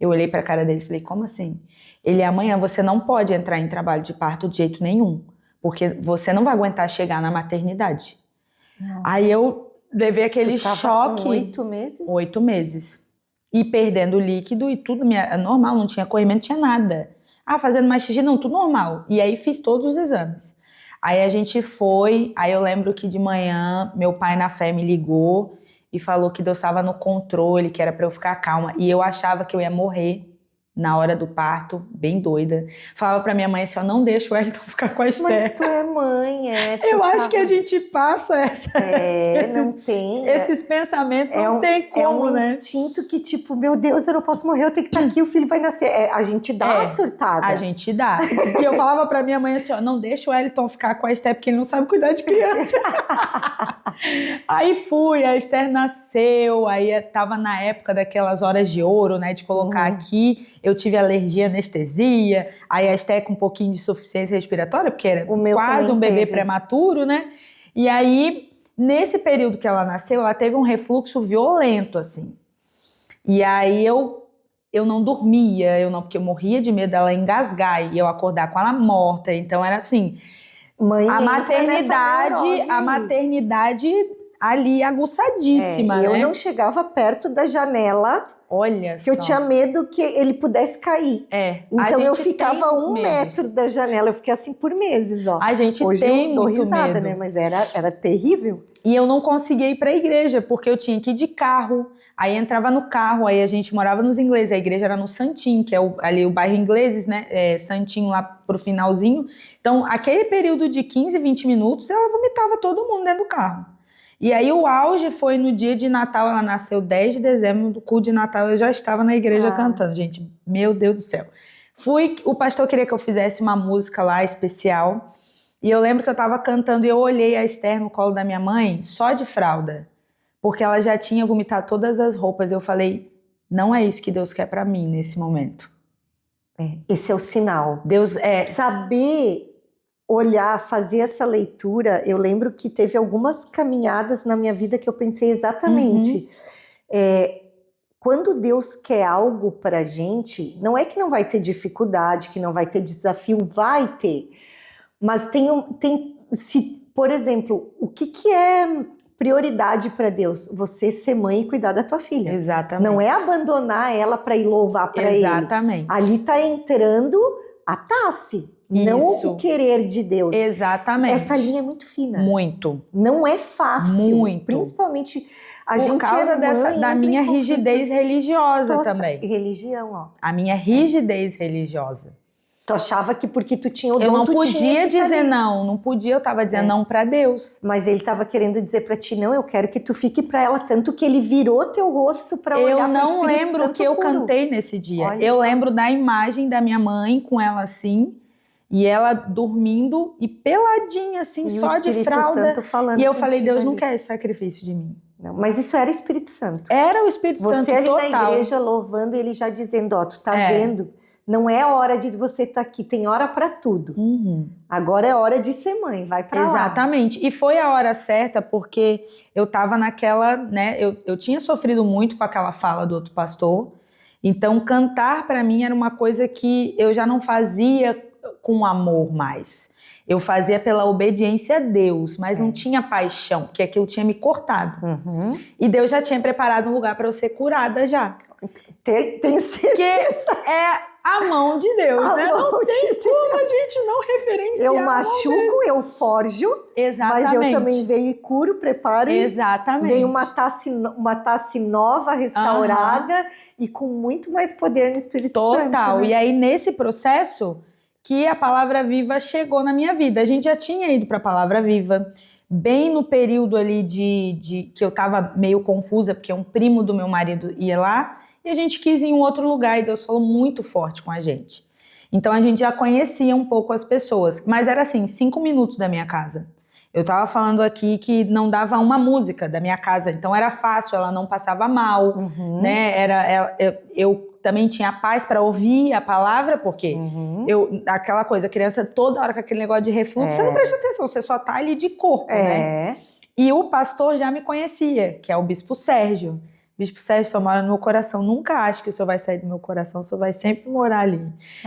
Eu olhei pra cara dele e falei, como assim? Ele, amanhã você não pode entrar em trabalho de parto de jeito nenhum, porque você não vai aguentar chegar na maternidade. Nossa. Aí eu levei aquele choque. Com 8 meses? 8 meses. E perdendo líquido e tudo, normal, não tinha corrimento, não tinha nada. Ah, fazendo mais xixi, não, tudo normal. E aí fiz todos os exames. Aí a gente foi, aí eu lembro que de manhã meu pai na fé me ligou e falou que Deus estava no controle, que era para eu ficar calma. E eu achava que eu ia morrer na hora do parto, bem doida. Falava pra minha mãe assim, ó, não deixa o Wellington ficar com a Esther. Mas tu é mãe, Eu acho que a gente passa esses pensamentos, não tem como, né? É um instinto que tipo, meu Deus, eu não posso morrer, eu tenho que estar aqui, o filho vai nascer. A gente dá uma surtada. A gente dá. E eu falava pra minha mãe assim, ó, não deixa o Wellington ficar com a Esther, porque ele não sabe cuidar de criança. Aí fui, a Esther nasceu, aí tava na época daquelas horas de ouro, né, de colocar aqui. Eu tive alergia à anestesia, aí a Esther com um pouquinho de insuficiência respiratória, porque era quase um bebê prematuro, né? E aí, nesse período que ela nasceu, ela teve um refluxo violento, assim. E aí eu não dormia, porque eu morria de medo dela engasgar e eu acordar com ela morta. Então era assim, mãe, a maternidade ali aguçadíssima, eu né? não chegava perto da janela. Olha que só. Eu tinha medo que ele pudesse cair. Então eu ficava 1 metro da janela. Eu fiquei assim por meses, ó. A gente hoje tem eu dou muito risada, medo. né? Mas era terrível. E eu não conseguia ir pra igreja, porque eu tinha que ir de carro. Aí entrava no carro, aí a gente morava nos ingleses. A igreja era no Santinho, que é ali o bairro ingleses, né? Santinho lá pro finalzinho. Então, aquele período de 15, 20 minutos, ela vomitava todo mundo dentro do carro. E aí o auge foi no dia de Natal, ela nasceu 10 de dezembro, no culto de Natal eu já estava na igreja cantando, gente, meu Deus do céu. O pastor queria que eu fizesse uma música lá especial, e eu lembro que eu estava cantando e eu olhei a Esther no colo da minha mãe, só de fralda, porque ela já tinha vomitado todas as roupas, eu falei, não é isso que Deus quer para mim nesse momento. Esse é o sinal. Deus saber olhar, fazer essa leitura, eu lembro que teve algumas caminhadas na minha vida que eu pensei exatamente. Quando Deus quer algo pra gente, não é que não vai ter dificuldade, que não vai ter desafio, vai ter. Mas por exemplo, o que é prioridade para Deus? Você ser mãe e cuidar da tua filha. Exatamente. Não é abandonar ela para ir louvar para ele. Exatamente. Ali tá entrando a Tassi. Não o querer de Deus. Exatamente. Essa linha é muito fina. Muito. Não é fácil. Muito. Principalmente por causa da minha rigidez religiosa também. Religião, ó. A minha rigidez religiosa. Tu achava que porque tu tinha o dom, eu não tu podia dizer não podia, eu tava dizendo não pra Deus. Mas ele tava querendo dizer pra ti, não, eu quero que tu fique pra ela, tanto que ele virou teu rosto pra olhar. Eu não lembro o que eu cantei nesse dia. Olha eu só. lembro da imagem da minha mãe com ela assim, e ela dormindo e peladinha assim, e só de fralda. Santo falando e eu falei, Deus ali. Não quer esse sacrifício de mim. Não, mas isso era Espírito Santo. Era o Espírito Santo Você ali total. na igreja louvando, ele já dizendo, ó, tu tá vendo? Não é hora de você estar aqui, tem hora pra tudo. Agora é hora de ser mãe, vai pra lá. Exatamente. E foi a hora certa porque eu tava naquela, né, eu tinha sofrido muito com aquela fala do outro pastor. Então cantar pra mim era uma coisa que eu já não fazia com amor mais. Eu fazia pela obediência a Deus, mas não tinha paixão, porque aquilo tinha me cortado. E Deus já tinha preparado um lugar para eu ser curada já. Tenho certeza. Que é a mão de Deus, né? Não tem como a gente não referenciar. Eu machuco, eu forjo. Exatamente. Mas eu também venho e curo, preparo. Exatamente. Venho uma taça nova, restaurada e com muito mais poder no Espírito Santo. Total. Né? E aí, nesse processo, que a Palavra Viva chegou na minha vida. A gente já tinha ido para a Palavra Viva, bem no período ali de que eu estava meio confusa, porque um primo do meu marido ia lá, e a gente quis ir em um outro lugar, e Deus falou muito forte com a gente. Então a gente já conhecia um pouco as pessoas, mas era assim, 5 minutos da minha casa. Eu estava falando aqui que não dava uma música da minha casa, então era fácil, ela não passava mal, né? Eu também tinha paz para ouvir a palavra, porque aquela coisa, criança toda hora com aquele negócio de refluxo, você não presta atenção, você só tá ali de corpo, né? E o pastor já me conhecia, que é o Bispo Sérgio. Bispo Sérgio só mora no meu coração. Nunca acho que o senhor vai sair do meu coração, o senhor vai sempre morar ali.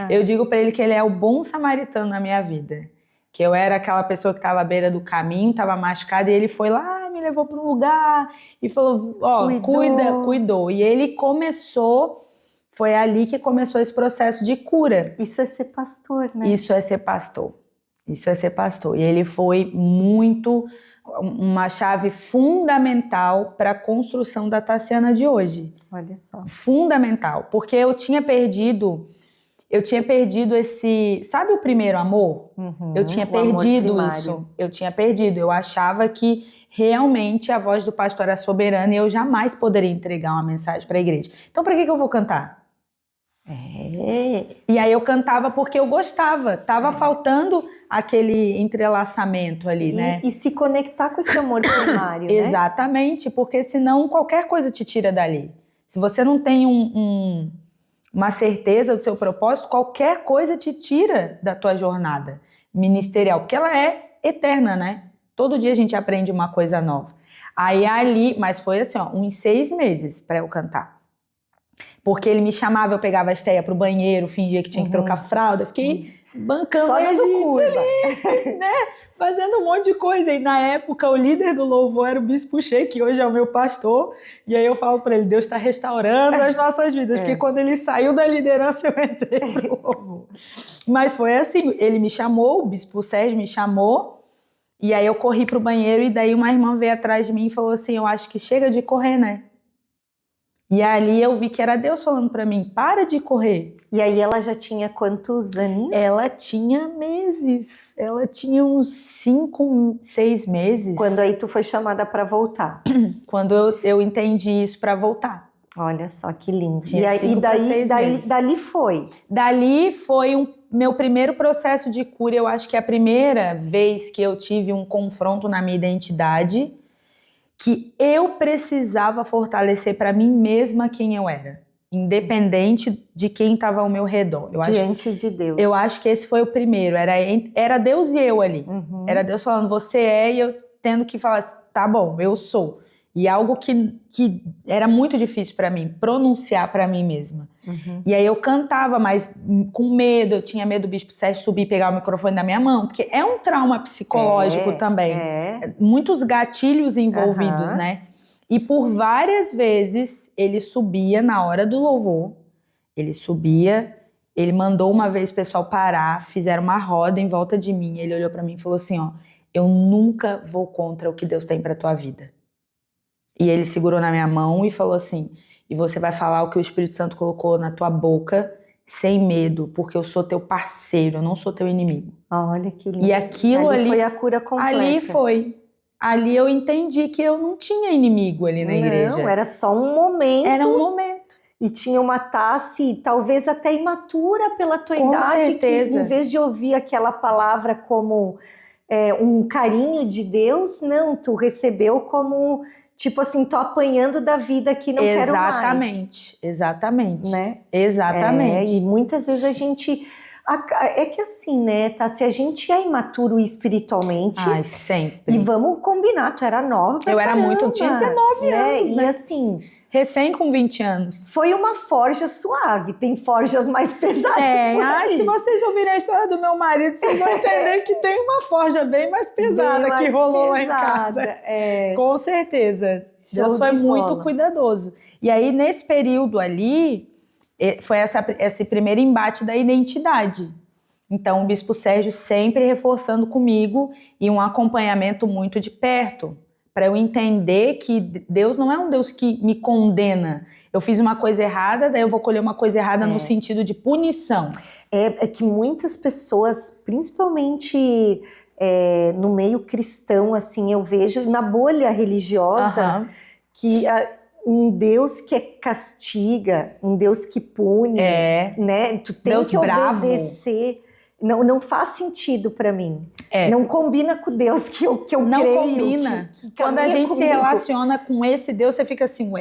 Eu digo para ele que ele é o bom samaritano na minha vida. Que eu era aquela pessoa que estava à beira do caminho, estava machucada, e ele foi lá, me levou para um lugar e falou, cuidou. E ele foi ali que começou esse processo de cura. Isso é ser pastor, né? Isso é ser pastor. E ele foi uma chave fundamental para a construção da Tassiana de hoje. Olha só. Fundamental, porque eu tinha perdido esse... Sabe o primeiro amor? Eu tinha perdido isso. Eu achava que realmente a voz do pastor era soberana e eu jamais poderia entregar uma mensagem para a igreja. Então, para que eu vou cantar? E aí eu cantava porque eu gostava. Tava faltando aquele entrelaçamento ali, né? E se conectar com esse amor primário, né? Exatamente, porque senão qualquer coisa te tira dali. Se você não tem uma certeza do seu propósito, qualquer coisa te tira da tua jornada ministerial, porque ela é eterna, né? Todo dia a gente aprende uma coisa nova. Aí ali, mas foi assim, uns 6 meses para eu cantar. Porque ele me chamava, eu pegava a Esteia pro banheiro, fingia que tinha que trocar fralda, fiquei bancando. Só dando curva. Né? Fazendo um monte de coisa. E na época, o líder do louvor era o Bispo Shea, que hoje é o meu pastor. E aí eu falo para ele, Deus está restaurando as nossas vidas. Porque quando ele saiu da liderança, eu entrei pro louvor. Mas foi assim, ele me chamou, o Bispo Sérgio me chamou. E aí eu corri pro banheiro e daí uma irmã veio atrás de mim e falou assim, eu acho que chega de correr, né? E ali eu vi que era Deus falando pra mim, para de correr. E aí ela já tinha quantos aninhos? Ela tinha meses, ela tinha uns 5, 6 meses. Quando aí tu foi chamada pra voltar? Quando eu entendi isso pra voltar. Olha só que lindo. Tinha E dali foi? Dali foi meu primeiro processo de cura. Eu acho que é a primeira vez que eu tive um confronto na minha identidade, que eu precisava fortalecer para mim mesma quem eu era, independente de quem estava ao meu redor. Diante de Deus. Eu acho que esse foi o primeiro, era Deus e eu ali. Era Deus falando, você é, e eu tendo que falar, tá bom, eu sou. E algo que era muito difícil para mim, pronunciar para mim mesma. E aí eu cantava, mas com medo, eu tinha medo do Bispo Sérgio subir e pegar o microfone da minha mão, porque é um trauma psicológico também. Muitos gatilhos envolvidos, né? E por várias vezes ele subia na hora do louvor, ele mandou uma vez o pessoal parar, fizeram uma roda em volta de mim, ele olhou para mim e falou assim, eu nunca vou contra o que Deus tem para tua vida. E ele segurou na minha mão e falou assim, e você vai falar o que o Espírito Santo colocou na tua boca sem medo, porque eu sou teu parceiro, eu não sou teu inimigo. Olha que lindo. E aquilo ali foi a cura completa. Ali foi. Ali eu entendi que eu não tinha inimigo ali na igreja. Não, era só um momento. Era um momento. E tinha uma Tassi, talvez até imatura pela tua Com idade, certeza. Que em vez de ouvir aquela palavra como um carinho de Deus, não, tu recebeu como... Tipo assim, tô apanhando da vida que não quero mais. Exatamente. Né? Exatamente. E muitas vezes a gente... É que assim, né, tá? Se a gente é imaturo espiritualmente... Ai, sempre. E vamos combinar, tu era nova pra caramba, tinha 19 anos, né? E assim... Recém com 20 anos. Foi uma forja suave, tem forjas mais pesadas por aí. Se vocês ouvirem a história do meu marido, vocês vão entender que tem uma forja bem mais pesada que rolou lá em casa. Com certeza. Deus foi muito cuidadoso. E aí, nesse período ali, foi esse primeiro embate da identidade. Então, o Bispo Sérgio sempre reforçando comigo e um acompanhamento muito de perto. para eu entender que Deus não é um Deus que me condena. Eu fiz uma coisa errada, daí eu vou colher uma coisa errada no sentido de punição. É que muitas pessoas, principalmente no meio cristão, assim, eu vejo na bolha religiosa que um Deus que castiga, um Deus que pune, né? Tu tem Deus que obedecer. bravo. Não faz sentido para mim. Não combina com o Deus que eu não creio. Não combina. Que quando a gente comigo. se relaciona com esse Deus, você fica assim,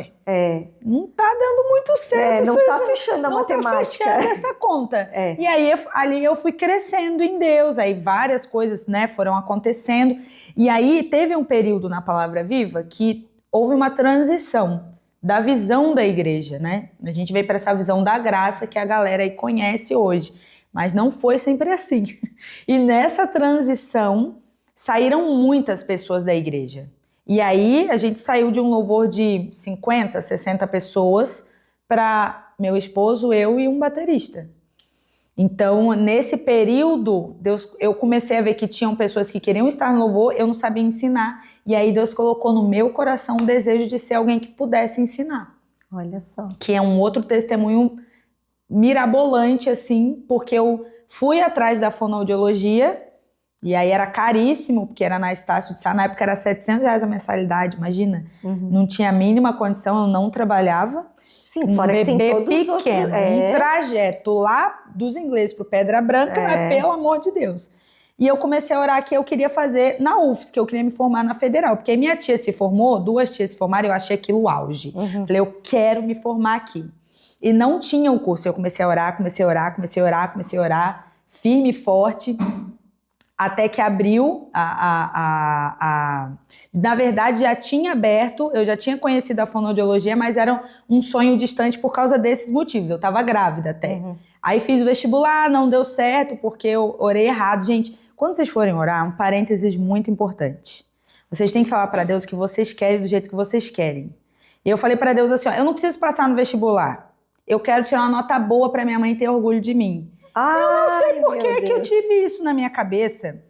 não tá dando muito certo. Não tá fechando a matemática. Não tá fechando essa conta. E aí, ali eu fui crescendo em Deus, aí várias coisas, né, foram acontecendo. E aí, teve um período na Palavra Viva que houve uma transição da visão da igreja, né? A gente veio para essa visão da graça que a galera aí conhece hoje. Mas não foi sempre assim. E nessa transição, saíram muitas pessoas da igreja. E aí, a gente saiu de um louvor de 50, 60 pessoas para meu esposo, eu e um baterista. Então, nesse período, eu comecei a ver que tinham pessoas que queriam estar no louvor, eu não sabia ensinar. E aí, Deus colocou no meu coração o desejo de ser alguém que pudesse ensinar. Olha só. Que é um outro testemunho mirabolante, assim, porque eu fui atrás da fonoaudiologia, e aí era caríssimo, porque era na Estácio de Sá, na época era R$700 a mensalidade, imagina. Não tinha a mínima condição, eu não trabalhava. Sim, fora que tem todos pequeno, os outros... um trajeto lá dos ingleses pro Pedra Branca, mas pelo amor de Deus. E eu comecei a orar que eu queria fazer na UFS, que eu queria me formar na Federal, porque minha tia se formou, 2 tias se formaram, eu achei aquilo o auge. Falei, eu quero me formar aqui. E não tinha um curso. Eu comecei a orar, firme e forte, até que abriu Na verdade, já tinha aberto, eu já tinha conhecido a fonoaudiologia, mas era um sonho distante por causa desses motivos. Eu estava grávida até. Aí fiz o vestibular, não deu certo, porque eu orei errado. Gente, quando vocês forem orar, um parênteses muito importante. Vocês têm que falar para Deus que vocês querem do jeito que vocês querem. E eu falei para Deus assim, ó, eu não preciso passar no vestibular. Eu quero tirar uma nota boa para minha mãe ter orgulho de mim. Eu não sei por que eu tive isso na minha cabeça.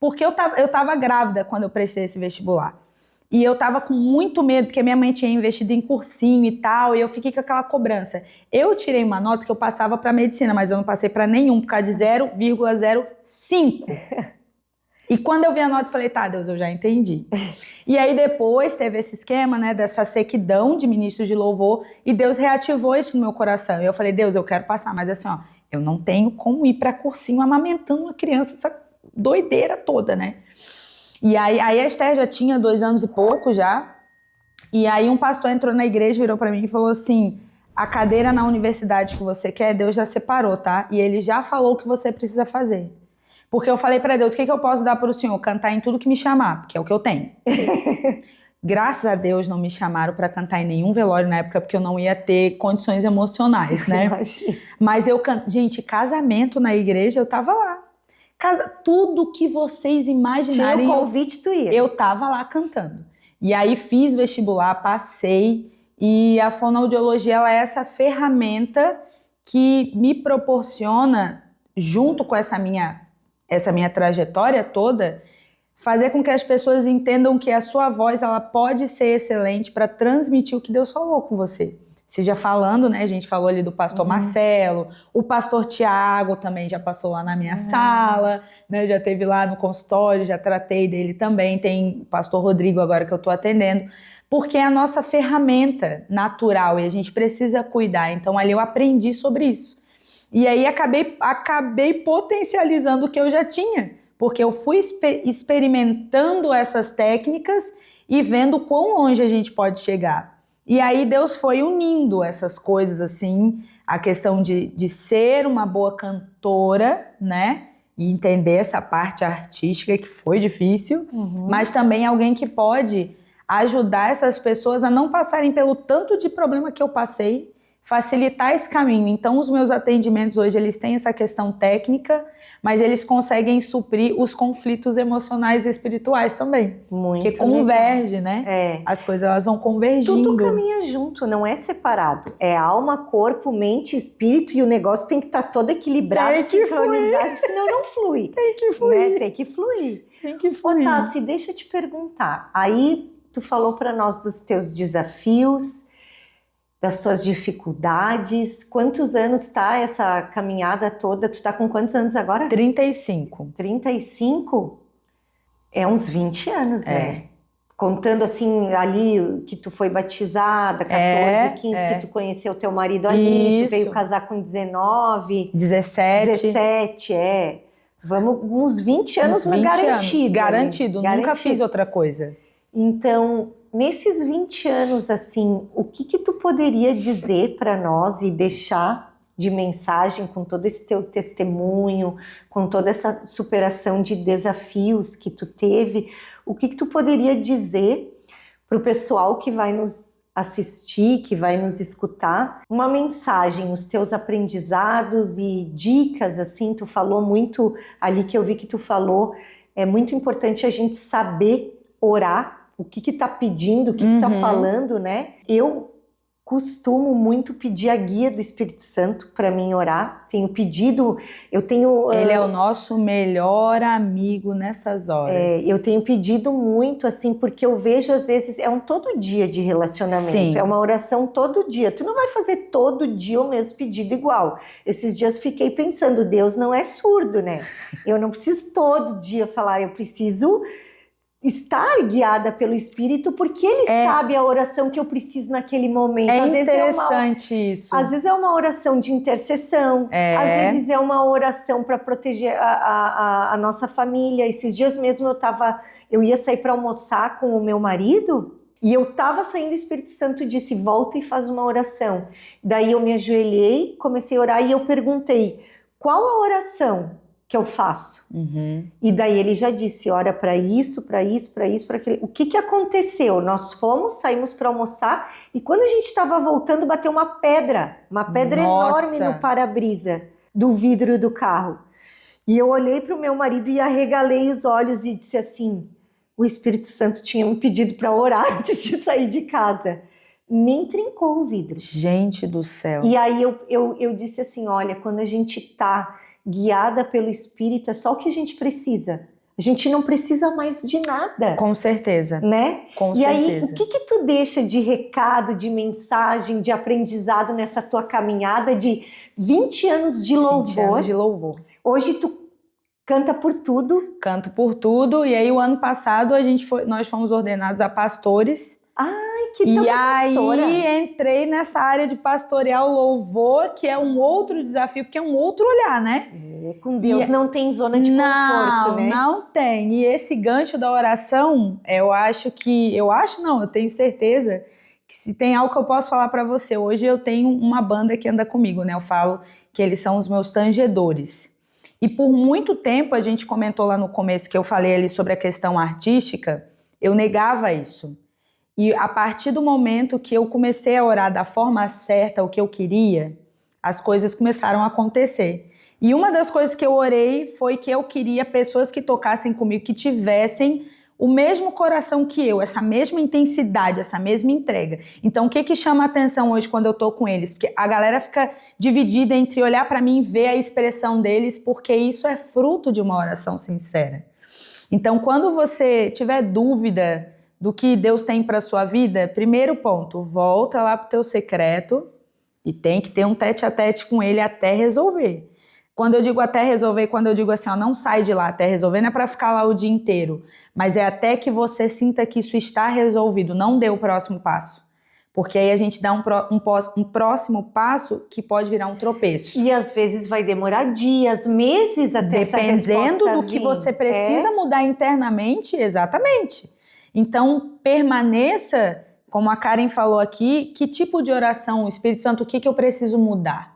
Porque eu tava grávida quando eu prestei esse vestibular. E eu tava com muito medo, porque minha mãe tinha investido em cursinho e tal, e eu fiquei com aquela cobrança. Eu tirei uma nota que eu passava para medicina, mas eu não passei para nenhum, por causa de 0,05. E quando eu vi a nota, eu falei, tá, Deus, eu já entendi. E aí depois teve esse esquema, né, dessa sequidão de ministros de louvor, e Deus reativou isso no meu coração. E eu falei, Deus, eu quero passar, mas assim, ó, eu não tenho como ir para cursinho amamentando uma criança, essa doideira toda, né? E aí a Esther já tinha 2 anos e pouco já, e aí um pastor entrou na igreja, virou para mim e falou assim, a cadeira na universidade que você quer, Deus já separou, tá? E ele já falou o que você precisa fazer. Porque eu falei para Deus, o que eu posso dar para o Senhor? Cantar em tudo que me chamar, porque é o que eu tenho. Graças a Deus não me chamaram para cantar em nenhum velório na época, porque eu não ia ter condições emocionais, né? Mas gente, casamento na igreja, eu tava lá. Tudo que vocês imaginarem. Tinha o convite, tu ia. Eu tava lá cantando. E aí fiz vestibular, passei, e a fonoaudiologia, ela é essa ferramenta que me proporciona, junto com essa minha trajetória toda, fazer com que as pessoas entendam que a sua voz ela pode ser excelente para transmitir o que Deus falou com você. Seja falando, né? A gente falou ali do pastor Marcelo, o pastor Tiago também já passou lá na minha sala, né? Já esteve lá no consultório, já tratei dele também. Tem o pastor Rodrigo agora que eu estou atendendo, porque é a nossa ferramenta natural e a gente precisa cuidar. Então ali eu aprendi sobre isso. E aí acabei potencializando o que eu já tinha, porque eu fui experimentando essas técnicas e vendo quão longe a gente pode chegar. E aí Deus foi unindo essas coisas assim, a questão de ser uma boa cantora, né? E entender essa parte artística que foi difícil, mas também alguém que pode ajudar essas pessoas a não passarem pelo tanto de problema que eu passei, facilitar esse caminho. Então, os meus atendimentos hoje, eles têm essa questão técnica, mas eles conseguem suprir os conflitos emocionais e espirituais também. Muito que converge, né? As coisas, elas vão convergindo. Tudo caminha junto, não é separado. É alma, corpo, mente, espírito, e o negócio tem que estar todo equilibrado, sincronizado, senão não flui. Tem que fluir. Né? Tem que fluir. Tem que fluir. Ô, Tassi, deixa eu te perguntar. Aí, tu falou para nós dos teus desafios, das tuas dificuldades. Quantos anos tá essa caminhada toda? Tu tá com quantos anos agora? 35. 35? É uns 20 anos, né? Contando assim, ali que tu foi batizada, 14, 15, que tu conheceu teu marido ali, Isso. tu veio casar com 19, 17. 17, Vamos uns 20 anos garantido. Garantido, nunca fiz outra coisa. Então, nesses 20 anos, assim, o que tu poderia dizer para nós e deixar de mensagem com todo esse teu testemunho, com toda essa superação de desafios que tu teve? O que tu poderia dizer para o pessoal que vai nos assistir, que vai nos escutar? Uma mensagem, os teus aprendizados e dicas, assim, tu falou muito ali, que eu vi que tu falou, é muito importante a gente saber orar, o que tá pedindo, o que tá falando, né? Eu costumo muito pedir a guia do Espírito Santo para mim orar. Tenho pedido, Ele é o nosso melhor amigo nessas horas. Eu tenho pedido muito, assim, porque eu vejo às vezes, é um todo dia de relacionamento. Sim. É uma oração todo dia. Tu não vai fazer todo dia o mesmo pedido igual. Esses dias fiquei pensando, Deus não é surdo, né? Eu não preciso todo dia falar, eu preciso estar guiada pelo Espírito, porque Ele sabe a oração que eu preciso naquele momento. Às interessante isso. Às vezes é uma oração de intercessão, às vezes é uma oração para proteger a nossa família. Esses dias mesmo eu ia sair para almoçar com o meu marido, e eu estava saindo, o Espírito Santo disse, volta e faz uma oração. Daí eu me ajoelhei, comecei a orar, e eu perguntei, qual a oração que eu faço? E daí ele já disse, ora para isso, para isso, para isso, para aquilo. O que aconteceu? Nós saímos para almoçar, e quando a gente estava voltando, bateu uma pedra enorme no para-brisa do vidro do carro. E eu olhei para o meu marido e arregalei os olhos e disse assim, o Espírito Santo tinha me pedido para orar antes de sair de casa. Nem trincou o vidro. Gente do céu. E aí eu disse assim, olha, quando a gente está guiada pelo Espírito, é só o que a gente precisa. A gente não precisa mais de nada. Com certeza. Né? Com certeza. E aí, o que tu deixa de recado, de mensagem, de aprendizado nessa tua caminhada de 20 anos de louvor? 20 anos de louvor. Hoje tu canta por tudo? Canto por tudo. E aí, o ano passado, nós fomos ordenados a pastores. Ai, que tanta pastora. E aí entrei nessa área de pastorear o louvor, que é um outro desafio, porque é um outro olhar, né? Com Deus não tem zona de conforto, né? Não tem. E esse gancho da oração, eu tenho certeza que se tem algo que eu posso falar para você. Hoje eu tenho uma banda que anda comigo, né? Eu falo que eles são os meus tangedores. E por muito tempo, a gente comentou lá no começo que eu falei ali sobre a questão artística, eu negava isso. E a partir do momento que eu comecei a orar da forma certa, o que eu queria, as coisas começaram a acontecer. E uma das coisas que eu orei foi que eu queria pessoas que tocassem comigo, que tivessem o mesmo coração que eu, essa mesma intensidade, essa mesma entrega. Então, o que chama a atenção hoje quando eu tô com eles? Porque a galera fica dividida entre olhar para mim e ver a expressão deles, porque isso é fruto de uma oração sincera. Então, quando você tiver dúvida do que Deus tem para sua vida, primeiro ponto, volta lá pro teu secreto e tem que ter um tete-a-tete com ele até resolver. Quando eu digo até resolver, quando eu digo assim, ó, não sai de lá até resolver, não é para ficar lá o dia inteiro, mas é até que você sinta que isso está resolvido, não dê o próximo passo. Porque aí a gente dá um próximo passo que pode virar um tropeço. E às vezes vai demorar dias, meses até essa resposta vir. Dependendo do que você precisa mudar internamente, exatamente. Então, permaneça, como a Karen falou aqui, que tipo de oração, o Espírito Santo, o que eu preciso mudar?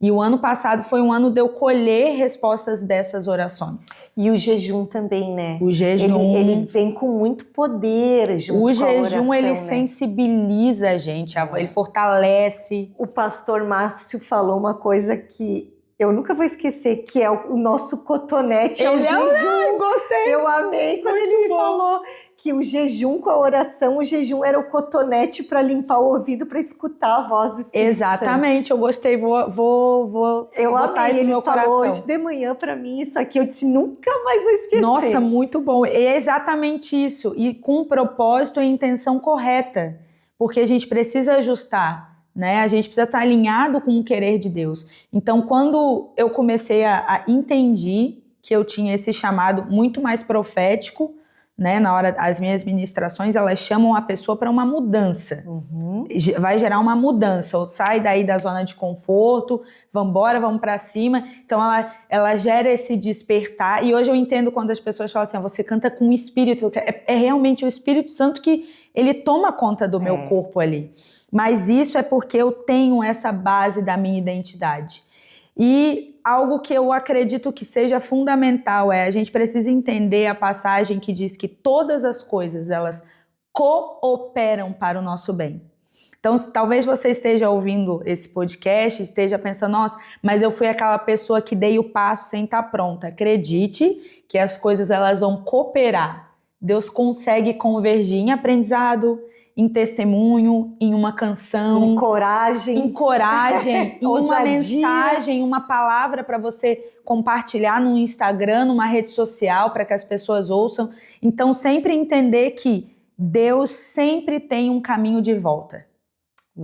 E o ano passado foi um ano de eu colher respostas dessas orações. E o jejum também, né? O jejum. Ele vem com muito poder junto com a oração. O jejum, ele sensibiliza a gente, ele fortalece. O pastor Márcio falou uma coisa que eu nunca vou esquecer, que é o nosso cotonete, é o jejum. Gostei. Eu amei quando ele falou que o jejum com a oração, o jejum era o cotonete para limpar o ouvido, para escutar a voz do Espírito Exatamente, Santo. eu gostei, vou Eu botar amei, isso no ele meu falou coração. hoje de manhã para mim isso aqui, eu disse, nunca mais vou esquecer. Nossa, muito bom, é exatamente isso, e com o propósito e a intenção correta, porque a gente precisa ajustar, né? A gente precisa estar alinhado com o querer de Deus. Então, quando eu comecei a entender que eu tinha esse chamado muito mais profético, né? Na hora, as minhas ministrações, elas chamam a pessoa para uma mudança. Vai gerar uma mudança, ou sai daí da zona de conforto, vambora, vamos para cima. Então, ela gera esse despertar. E hoje eu entendo quando as pessoas falam assim, você canta com o Espírito. É realmente o Espírito Santo que ele toma conta do meu corpo ali. Mas isso é porque eu tenho essa base da minha identidade. E algo que eu acredito que seja fundamental a gente precisa entender a passagem que diz que todas as coisas, elas cooperam para o nosso bem. Então, talvez você esteja ouvindo esse podcast, esteja pensando, nossa, mas eu fui aquela pessoa que dei o passo sem estar pronta. Acredite que as coisas elas vão cooperar. Deus consegue convergir em aprendizado, em testemunho, em uma canção, em coragem, em uma mensagem, uma palavra para você compartilhar no Instagram, numa rede social, para que as pessoas ouçam. Então, sempre entender que Deus sempre tem um caminho de volta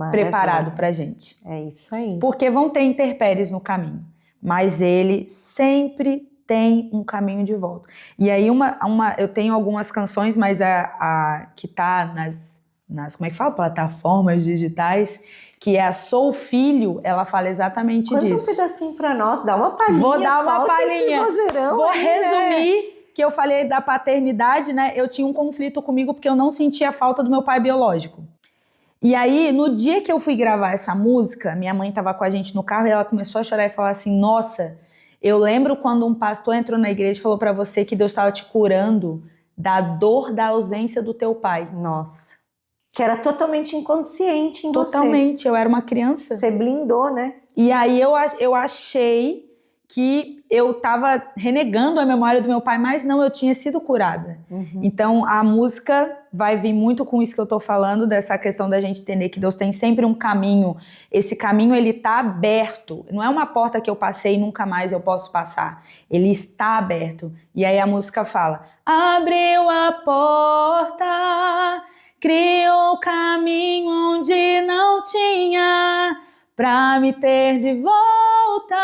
preparado para a gente. É isso aí. Porque vão ter intempéries no caminho, mas Ele sempre tem um caminho de volta. E aí, eu tenho algumas canções, mas a que está nas como é que fala? Plataformas digitais, que é a Sou Filho, ela fala exatamente disso. Conta um pedacinho pra nós, dá uma palhinha. Vou dar uma palhinha. Vou resumir, né? Que eu falei da paternidade, né? Eu tinha um conflito comigo porque eu não sentia falta do meu pai biológico. E aí, no dia que eu fui gravar essa música, minha mãe estava com a gente no carro e ela começou a chorar e falar assim, nossa, eu lembro quando um pastor entrou na igreja e falou pra você que Deus estava te curando da dor da ausência do teu pai. Nossa. Que era totalmente inconsciente em você. Totalmente, eu era uma criança. Você blindou, né? E aí eu achei que eu estava renegando a memória do meu pai, mas não, eu tinha sido curada. Então a música vai vir muito com isso que eu estou falando, dessa questão da gente entender que Deus tem sempre um caminho. Esse caminho, ele está aberto. Não é uma porta que eu passei e nunca mais eu posso passar. Ele está aberto. E aí a música fala, abriu a porta, criou caminho onde não tinha, pra me ter de volta.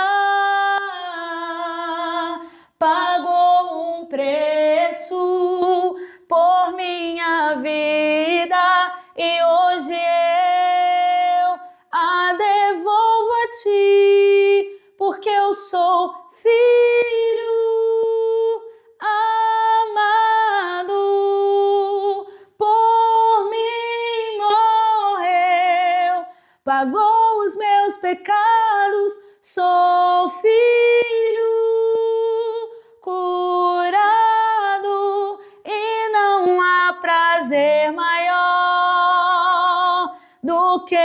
Pagou um preço por minha vida e hoje eu a devolvo a ti, porque eu sou filho amado, por mim morreu, pagou os meus pecados, sou filho curado e não há prazer maior do que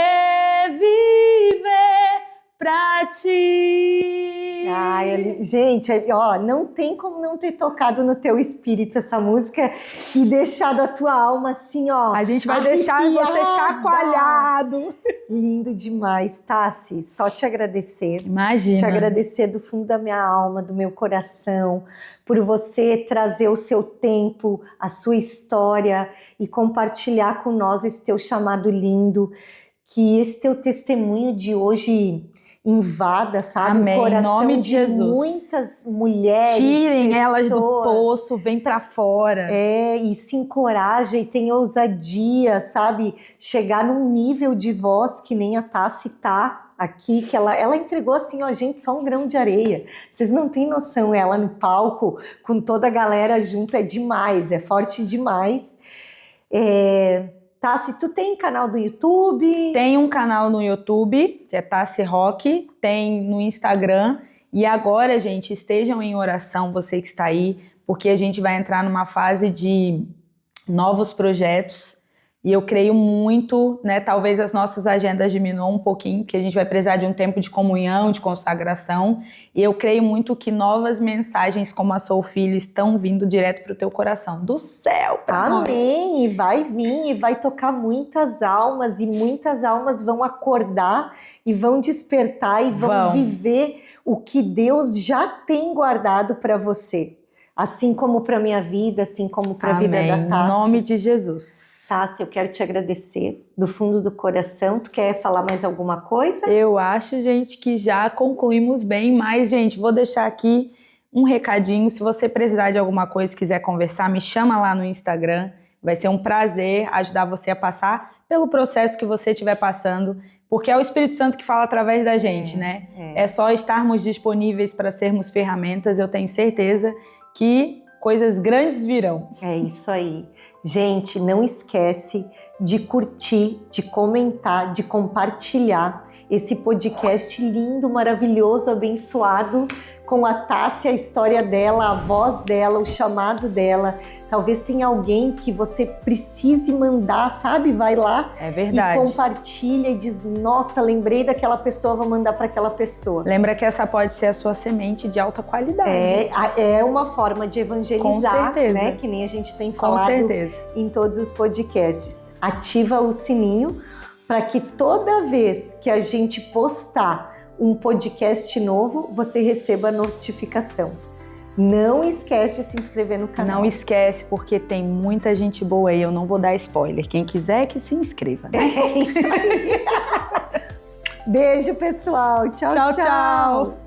viver pra ti. Ai, gente, ó, não tem como não ter tocado no teu espírito essa música e deixado a tua alma assim, ó. A gente vai deixar você chacoalhado. Lindo demais, Tassi. Só te agradecer. Imagina. Te agradecer do fundo da minha alma, do meu coração, por você trazer o seu tempo, a sua história e compartilhar com nós esse teu chamado lindo. Que esse teu testemunho de hoje invada, sabe? Amém. O coração em nome de Jesus. Muitas mulheres. Tirem pessoas, elas do poço, vem pra fora. E se encorajem, tenha ousadia, sabe? Chegar num nível de voz que nem a Tassi tá aqui, que ela entregou assim, ó, gente, só um grão de areia. Vocês não têm noção, ela no palco, com toda a galera junto, é demais, é forte demais. Tassi, tu tem canal do YouTube? Tem um canal no YouTube, que é Tassi Rock, tem no Instagram. E agora, gente, estejam em oração, você que está aí, porque a gente vai entrar numa fase de novos projetos. E eu creio muito, né? Talvez as nossas agendas diminuam um pouquinho, porque a gente vai precisar de um tempo de comunhão, de consagração. E eu creio muito que novas mensagens como a Sou Filho estão vindo direto para o teu coração, do céu. Amém! E vai vir, e vai tocar muitas almas, e muitas almas vão acordar, e vão despertar, e vão viver o que Deus já tem guardado para você. Assim como para minha vida, assim como para a vida da Tássia. Em nome de Jesus. Tássia, eu quero te agradecer do fundo do coração. Tu quer falar mais alguma coisa? Eu acho, gente, que já concluímos bem, mas, gente, vou deixar aqui um recadinho. Se você precisar de alguma coisa, quiser conversar, me chama lá no Instagram. Vai ser um prazer ajudar você a passar pelo processo que você estiver passando, porque é o Espírito Santo que fala através da gente, né? É só estarmos disponíveis para sermos ferramentas. Eu tenho certeza que coisas grandes virão. É isso aí. Gente, não esquece de curtir, de comentar, de compartilhar esse podcast lindo, maravilhoso, abençoado, com a Tássia, a história dela, a voz dela, o chamado dela. Talvez tenha alguém que você precise mandar, sabe? Vai lá e compartilha e diz, nossa, lembrei daquela pessoa, vou mandar para aquela pessoa. Lembra que essa pode ser a sua semente de alta qualidade. É uma forma de evangelizar, com certeza, né? Que nem a gente tem falado em todos os podcasts. Ativa o sininho para que toda vez que a gente postar um podcast novo, você receba a notificação. Não esquece de se inscrever no canal. Não esquece, porque tem muita gente boa aí. Eu não vou dar spoiler. Quem quiser que se inscreva. É isso aí. Beijo, pessoal. Tchau, tchau.